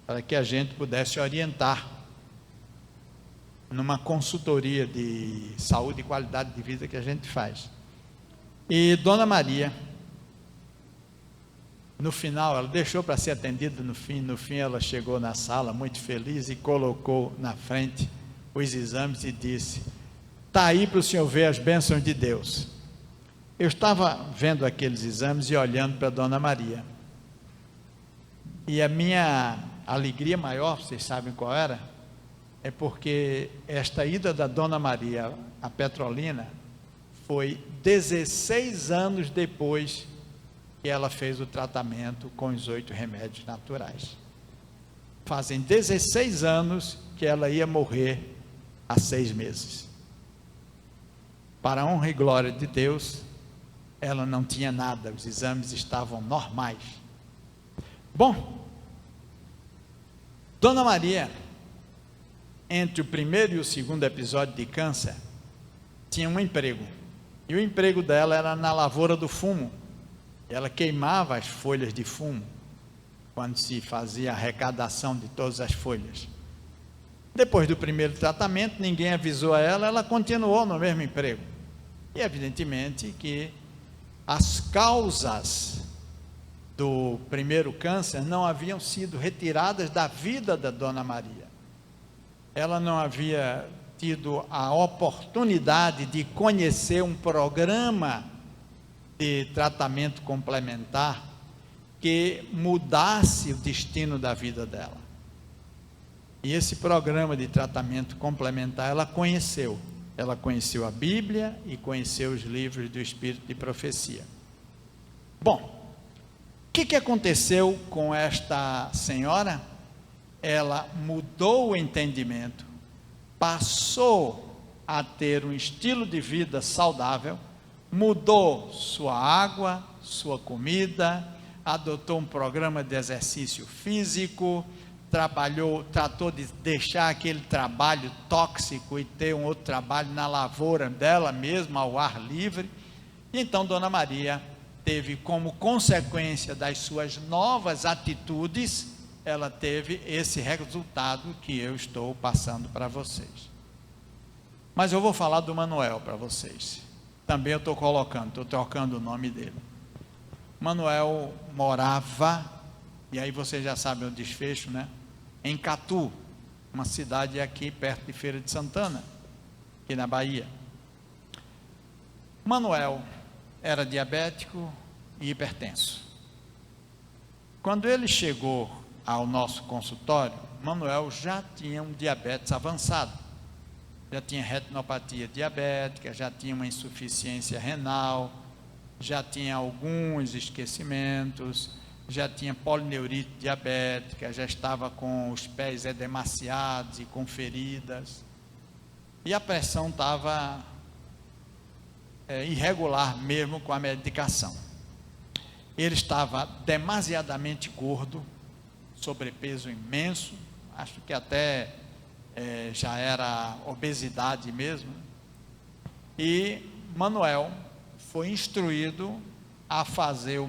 para que a gente pudesse orientar numa consultoria de saúde e qualidade de vida que a gente faz. E Dona Maria, no final, ela deixou para ser atendida no fim ela chegou na sala muito feliz e colocou na frente os exames e disse: está aí para o senhor ver as bênçãos de Deus. Eu estava vendo aqueles exames e olhando para Dona Maria, e a minha alegria maior, vocês sabem qual era? É porque esta ida da Dona Maria a Petrolina foi 16 anos depois que ela fez o tratamento com os 8 remédios naturais. Fazem 16 anos que ela ia morrer há 6 meses. Para a honra e glória de Deus, ela não tinha nada, os exames estavam normais. Bom, Dona Maria, entre o primeiro e o segundo episódio de câncer, tinha um emprego, e o emprego dela era na lavoura do fumo. Ela queimava as folhas de fumo, quando se fazia a arrecadação de todas as folhas. Depois do primeiro tratamento, ninguém avisou a ela, ela continuou no mesmo emprego. E evidentemente que as causas do primeiro câncer não haviam sido retiradas da vida da Dona Maria. Ela não havia tido a oportunidade de conhecer um programa de tratamento complementar que mudasse o destino da vida dela. E esse programa de tratamento complementar ela conheceu a Bíblia e conheceu os livros do Espírito de Profecia. Bom, o que aconteceu com esta senhora? Ela mudou o entendimento, passou a ter um estilo de vida saudável, mudou sua água, sua comida, adotou um programa de exercício físico, tratou de deixar aquele trabalho tóxico e ter um outro trabalho na lavoura dela mesma, ao ar livre. E então Dona Maria teve, como consequência das suas novas atitudes, ela teve esse resultado que eu estou passando para vocês. Mas eu vou falar do Manuel para vocês. Também eu estou trocando o nome dele. Manuel morava, e aí vocês já sabem o desfecho, né? Em Catu, uma cidade aqui perto de Feira de Santana, aqui na Bahia. Manuel era diabético e hipertenso. Quando ele chegou ao nosso consultório, Manuel já tinha um diabetes avançado, já tinha retinopatia diabética, já tinha uma insuficiência renal, já tinha alguns esquecimentos, já tinha polineurite diabética, já estava com os pés edemaciados e com feridas, e a pressão estava irregular mesmo com a medicação. Ele estava demasiadamente gordo, sobrepeso imenso, acho que até já era obesidade mesmo, e Manuel foi instruído a fazer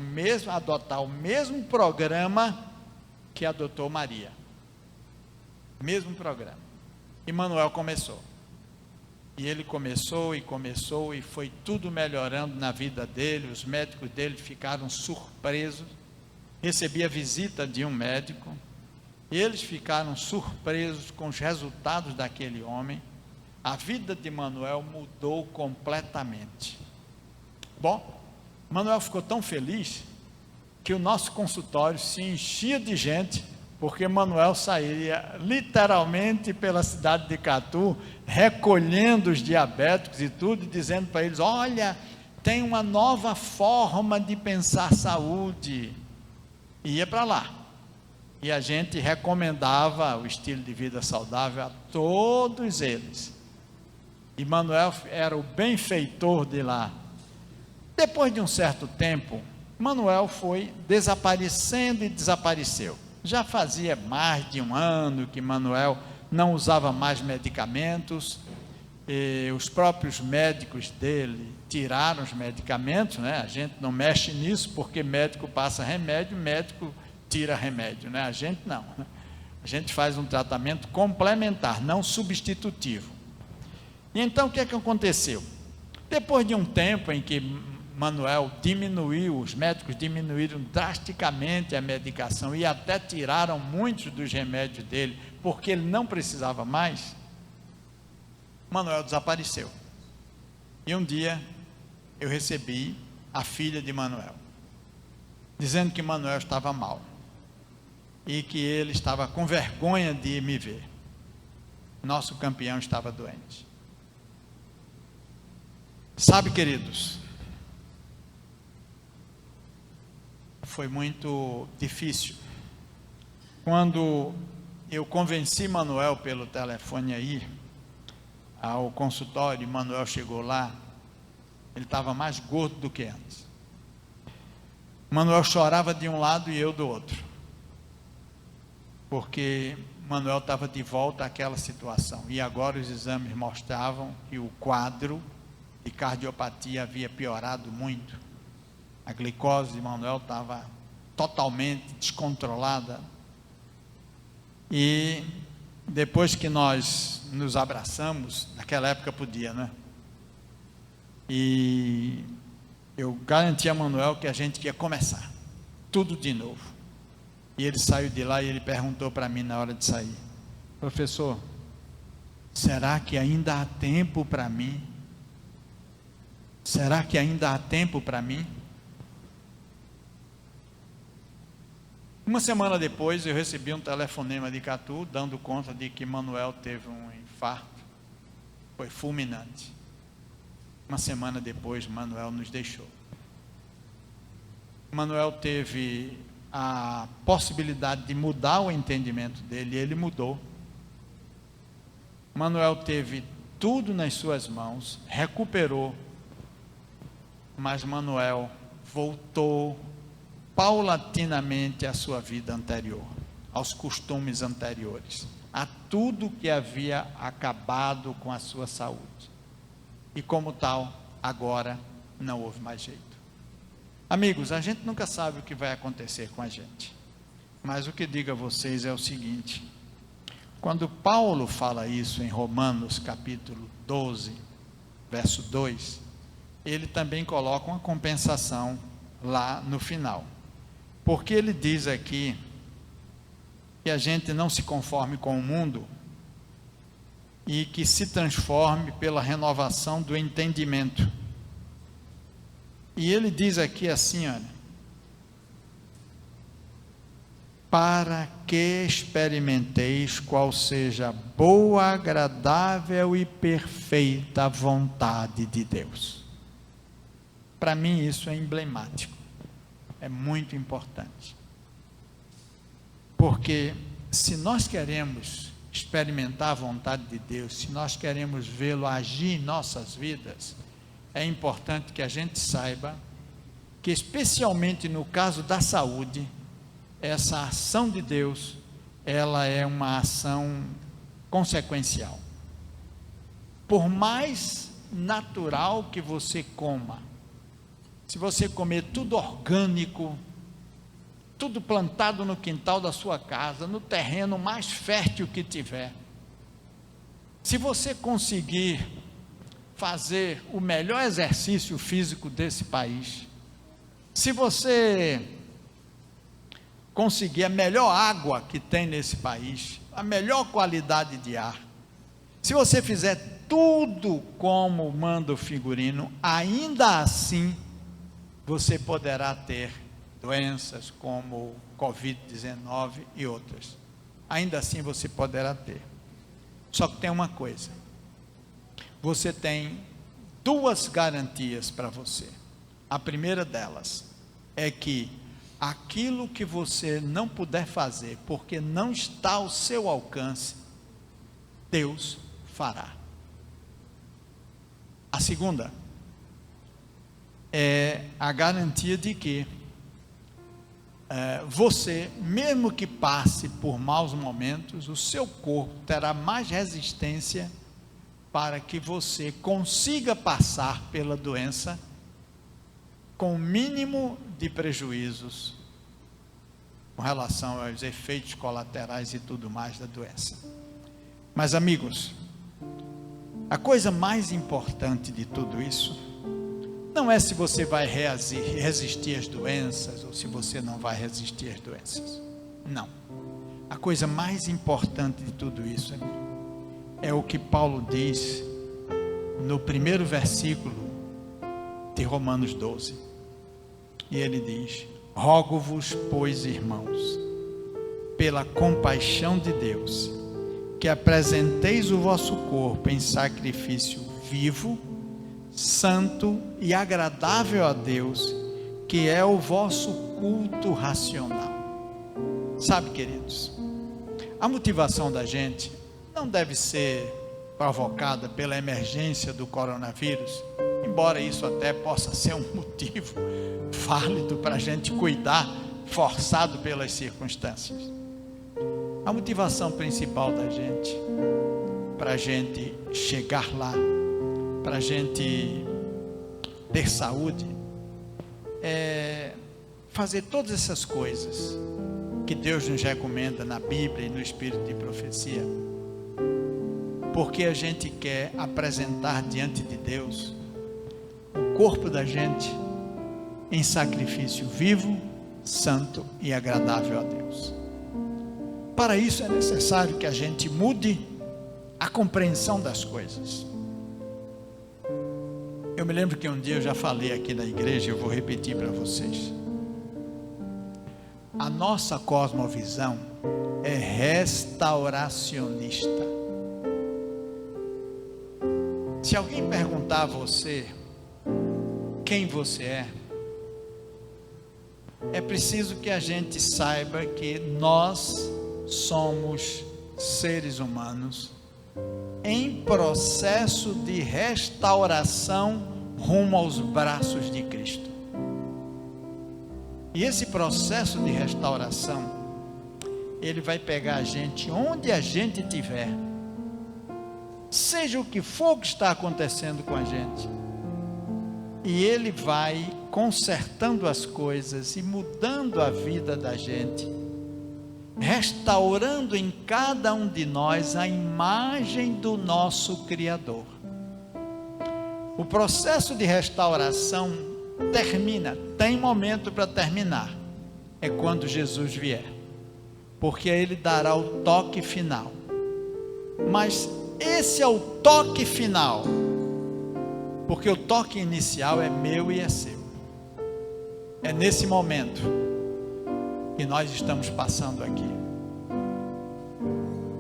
adotar o mesmo programa que adotou Maria, mesmo programa, e Manuel começou, e ele começou e foi tudo melhorando na vida dele. Os médicos dele ficaram surpresos, recebia visita de um médico, e eles ficaram surpresos com os resultados daquele homem. A vida de Manuel mudou completamente. Bom, Manuel ficou tão feliz que o nosso consultório se enchia de gente, porque Manuel saía literalmente pela cidade de Catu, recolhendo os diabéticos e tudo, e dizendo para eles: olha, tem uma nova forma de pensar saúde. E ia para lá. E a gente recomendava o estilo de vida saudável a todos eles. E Manuel era o benfeitor de lá. Depois de um certo tempo, Manuel foi desaparecendo e desapareceu. Já fazia mais de um ano que Manuel não usava mais medicamentos, e os próprios médicos dele tiraram os medicamentos, né? A gente não mexe nisso, porque médico passa remédio, médico tira remédio, né? A gente não, né? A gente faz um tratamento complementar, não substitutivo. E então o que é que aconteceu? Depois de um tempo em que Manuel diminuiu, os médicos diminuíram drasticamente a medicação e até tiraram muitos dos remédios dele, porque ele não precisava mais, Manuel desapareceu. E um dia eu recebi a filha de Manuel, dizendo que Manuel estava mal, e que ele estava com vergonha de me ver. Nosso campeão estava doente. Sabe, queridos, foi muito difícil. Quando eu convenci Manuel pelo telefone aí, ao consultório, Manuel chegou lá, ele estava mais gordo do que antes. Manuel chorava de um lado e eu do outro, porque Manuel estava de volta àquela situação, e agora os exames mostravam que o quadro de cardiopatia havia piorado muito. A glicose de Manuel estava totalmente descontrolada, e depois que nós nos abraçamos, naquela época podia, né? E eu garanti a Manuel que a gente ia começar tudo de novo. E ele saiu de lá e ele perguntou para mim na hora de sair: professor, será que ainda há tempo para mim? Será que ainda há tempo para mim? Uma semana depois eu recebi um telefonema de Catu, dando conta de que Manuel teve um infarto, foi fulminante. Uma semana depois Manuel nos deixou. Manuel teve a possibilidade de mudar o entendimento dele, e ele mudou. Manuel teve tudo nas suas mãos, recuperou, mas Manuel voltou paulatinamente à sua vida anterior, aos costumes anteriores, a tudo que havia acabado com a sua saúde. E como tal, agora não houve mais jeito. Amigos, a gente nunca sabe o que vai acontecer com a gente, mas o que digo a vocês é o seguinte: quando Paulo fala isso em Romanos capítulo 12, verso 2, ele também coloca uma compensação lá no final, porque ele diz aqui que a gente não se conforme com o mundo, e que se transforme pela renovação do entendimento. E ele diz aqui assim, olha: para que experimenteis qual seja a boa, agradável e perfeita vontade de Deus. Para mim isso é emblemático, é muito importante. Porque se nós queremos experimentar a vontade de Deus, se nós queremos vê-lo agir em nossas vidas, é importante que a gente saiba que, especialmente no caso da saúde, essa ação de Deus, ela é uma ação consequencial. Por mais natural que você coma, se você comer tudo orgânico, tudo plantado no quintal da sua casa, no terreno mais fértil que tiver, se você conseguir fazer o melhor exercício físico desse país, se você conseguir a melhor água que tem nesse país, a melhor qualidade de ar, se você fizer tudo como manda o figurino, ainda assim você poderá ter doenças como Covid-19 e outras. Ainda assim você poderá ter. Só que tem uma coisa: você tem duas garantias para você. A primeira delas é que aquilo que você não puder fazer, porque não está ao seu alcance, Deus fará. A segunda é a garantia de que você, mesmo que passe por maus momentos, o seu corpo terá mais resistência para que você consiga passar pela doença com o mínimo de prejuízos com relação aos efeitos colaterais e tudo mais da doença. Mas, amigos, a coisa mais importante de tudo isso não é se você vai resistir às doenças ou se você não vai resistir às doenças. Não. A coisa mais importante de tudo isso é o que Paulo diz no primeiro versículo de Romanos 12. E ele diz: rogo-vos, pois, irmãos, pela compaixão de Deus, que apresenteis o vosso corpo em sacrifício vivo, santo e agradável a Deus, que é o vosso culto racional. Sabe, queridos, a motivação da gente não deve ser provocada pela emergência do coronavírus, embora isso até possa ser um motivo válido para a gente cuidar, forçado pelas circunstâncias. A motivação principal da gente, para a gente chegar lá, para a gente ter saúde, é fazer todas essas coisas que Deus nos recomenda na Bíblia e no Espírito de Profecia, porque a gente quer apresentar diante de Deus o corpo da gente em sacrifício vivo, santo e agradável a Deus. Para isso é necessário que a gente mude a compreensão das coisas. Eu me lembro que um dia eu já falei aqui na igreja, eu vou repetir para vocês. A nossa cosmovisão é restauracionista. Se alguém perguntar a você quem você é preciso que a gente saiba que nós somos seres humanos em processo de restauração rumo aos braços de Cristo. E esse processo de restauração, ele vai pegar a gente onde a gente estiver, seja o que for que está acontecendo com a gente, e ele vai consertando as coisas e mudando a vida da gente, restaurando em cada um de nós a imagem do nosso Criador. O processo de restauração termina, tem momento para terminar, é quando Jesus vier, porque ele dará o toque final. Mas esse é o toque final, porque o toque inicial é meu e é seu. É nesse momento que nós estamos passando aqui,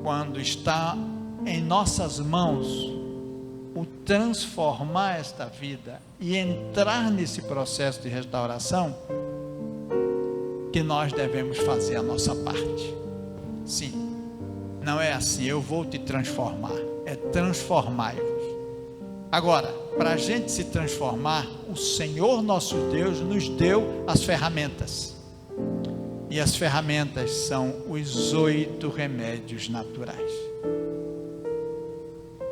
quando está em nossas mãos o transformar esta vida e entrar nesse processo de restauração, que nós devemos fazer a nossa parte. Sim, não é assim, eu vou te transformar, é transformai-vos. Agora, para a gente se transformar, o Senhor nosso Deus nos deu as ferramentas. E as ferramentas são os 8 remédios naturais.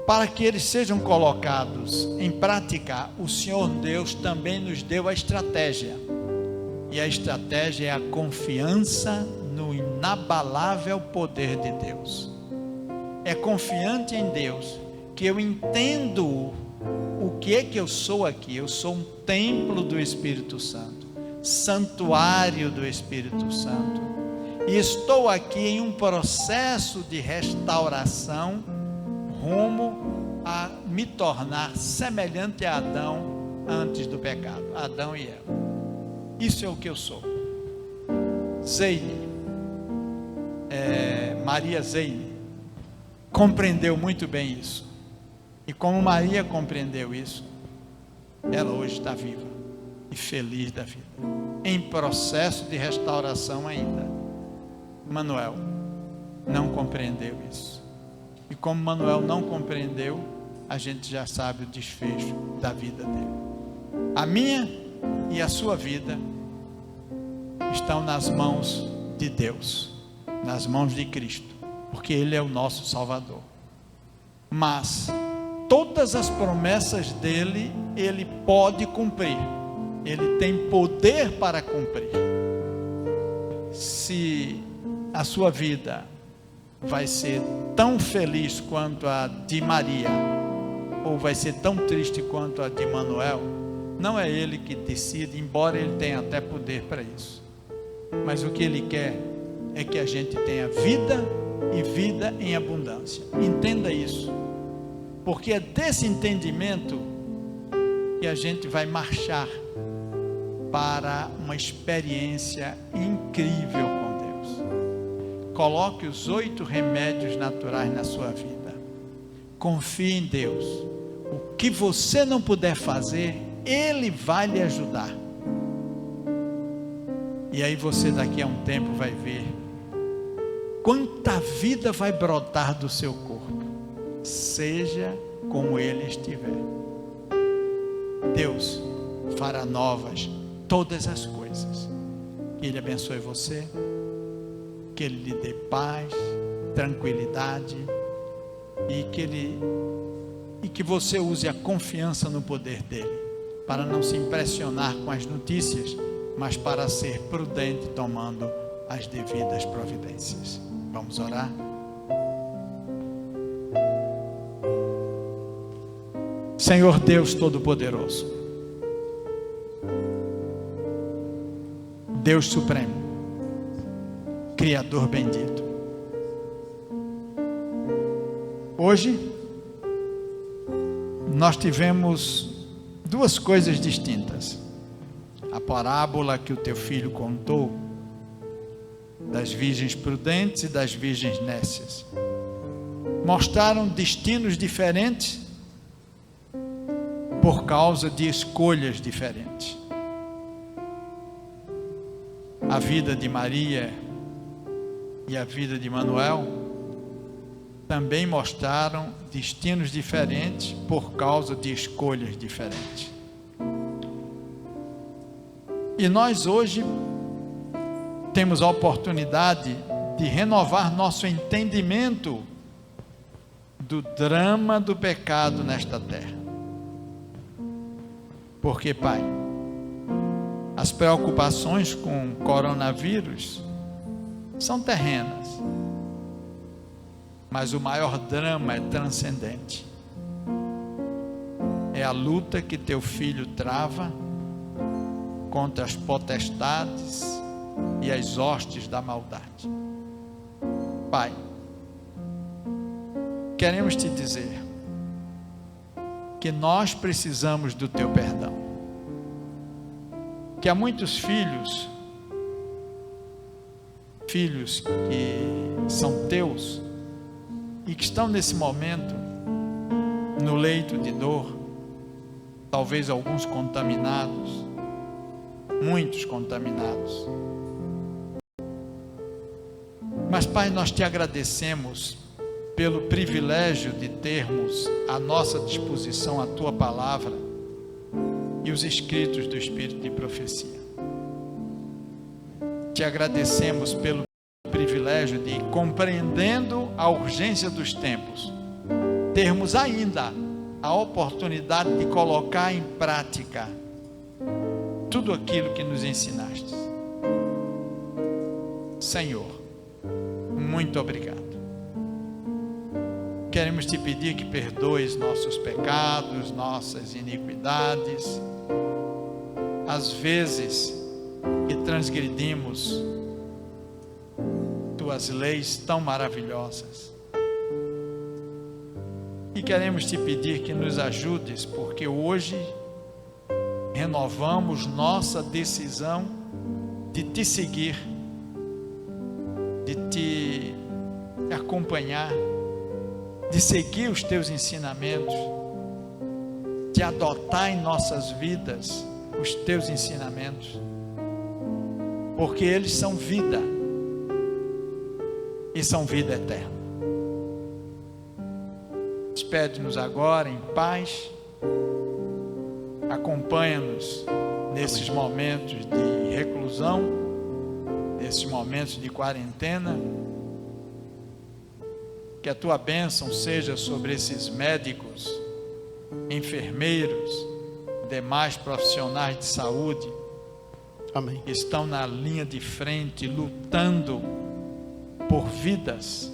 Para que eles sejam colocados em prática, o Senhor Deus também nos deu a estratégia. E a estratégia é a confiança no inabalável poder de Deus. É confiante em Deus que eu entendo o que é que eu sou aqui. Eu sou um templo do Espírito Santo, santuário do Espírito Santo, e estou aqui em um processo de restauração rumo a me tornar semelhante a Adão antes do pecado, Adão e Eva. Isso é o que eu sou. Maria Zeine compreendeu muito bem isso, e como Maria compreendeu isso, ela hoje está viva e feliz da vida, em processo de restauração ainda. Manuel não compreendeu isso, e como Manuel não compreendeu, a gente já sabe o desfecho da vida dele. A minha e a sua vida estão nas mãos de Deus, nas mãos de Cristo, porque Ele é o nosso Salvador. Mas todas as promessas dele, Ele pode cumprir. Ele tem poder para cumprir. Se a sua vida vai ser tão feliz quanto a de Maria, ou vai ser tão triste quanto a de Manuel, não é ele que decide, embora ele tenha até poder para isso. Mas o que ele quer é que a gente tenha vida e vida em abundância. Entenda isso, porque é desse entendimento que a gente vai marchar para uma experiência incrível com Deus. Coloque os 8 remédios naturais na sua vida. Confie em Deus. O que você não puder fazer, Ele vai lhe ajudar. E aí você daqui a um tempo vai ver quanta vida vai brotar do seu corpo, seja como ele estiver. Deus fará novas todas as coisas. Que Ele abençoe você, que Ele lhe dê paz, tranquilidade, e que você use a confiança no poder dele, para não se impressionar com as notícias, mas para ser prudente, tomando as devidas providências. Vamos orar? Senhor Deus Todo-Poderoso, Deus Supremo, Criador bendito, hoje nós tivemos 2 coisas distintas. A parábola que o teu filho contou, das virgens prudentes e das virgens nécias, mostraram destinos diferentes por causa de escolhas diferentes. A vida de Maria e a vida de Manuel também mostraram destinos diferentes por causa de escolhas diferentes. E nós hoje temos a oportunidade de renovar nosso entendimento do drama do pecado nesta terra. Porque, Pai, as preocupações com o coronavírus são terrenas, mas o maior drama é transcendente. É a luta que teu filho trava contra as potestades e as hostes da maldade. Pai, queremos te dizer que nós precisamos do teu perdão, que há muitos filhos que são teus e que estão nesse momento no leito de dor, talvez alguns contaminados, muitos contaminados. Mas, Pai, nós te agradecemos pelo privilégio de termos à nossa disposição a Tua Palavra e os escritos do Espírito de Profecia. Te agradecemos pelo privilégio de, compreendendo a urgência dos tempos, termos ainda a oportunidade de colocar em prática tudo aquilo que nos ensinaste. Senhor, muito obrigado. Queremos te pedir que perdoes nossos pecados, nossas iniquidades, as vezes que transgredimos tuas leis tão maravilhosas. E queremos te pedir que nos ajudes, porque hoje renovamos nossa decisão de te seguir, de te acompanhar, de seguir os teus ensinamentos, de adotar em nossas vidas os teus ensinamentos, porque eles são vida e são vida eterna. Despede-nos agora em paz, acompanha-nos nesses momentos de reclusão, nesses momentos de quarentena. Que a tua bênção seja sobre esses médicos, enfermeiros, demais profissionais de saúde. Amém. Que estão na linha de frente, lutando por vidas.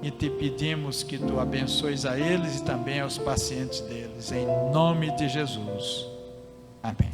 E te pedimos que tu abençoes a eles e também aos pacientes deles, em nome de Jesus. Amém.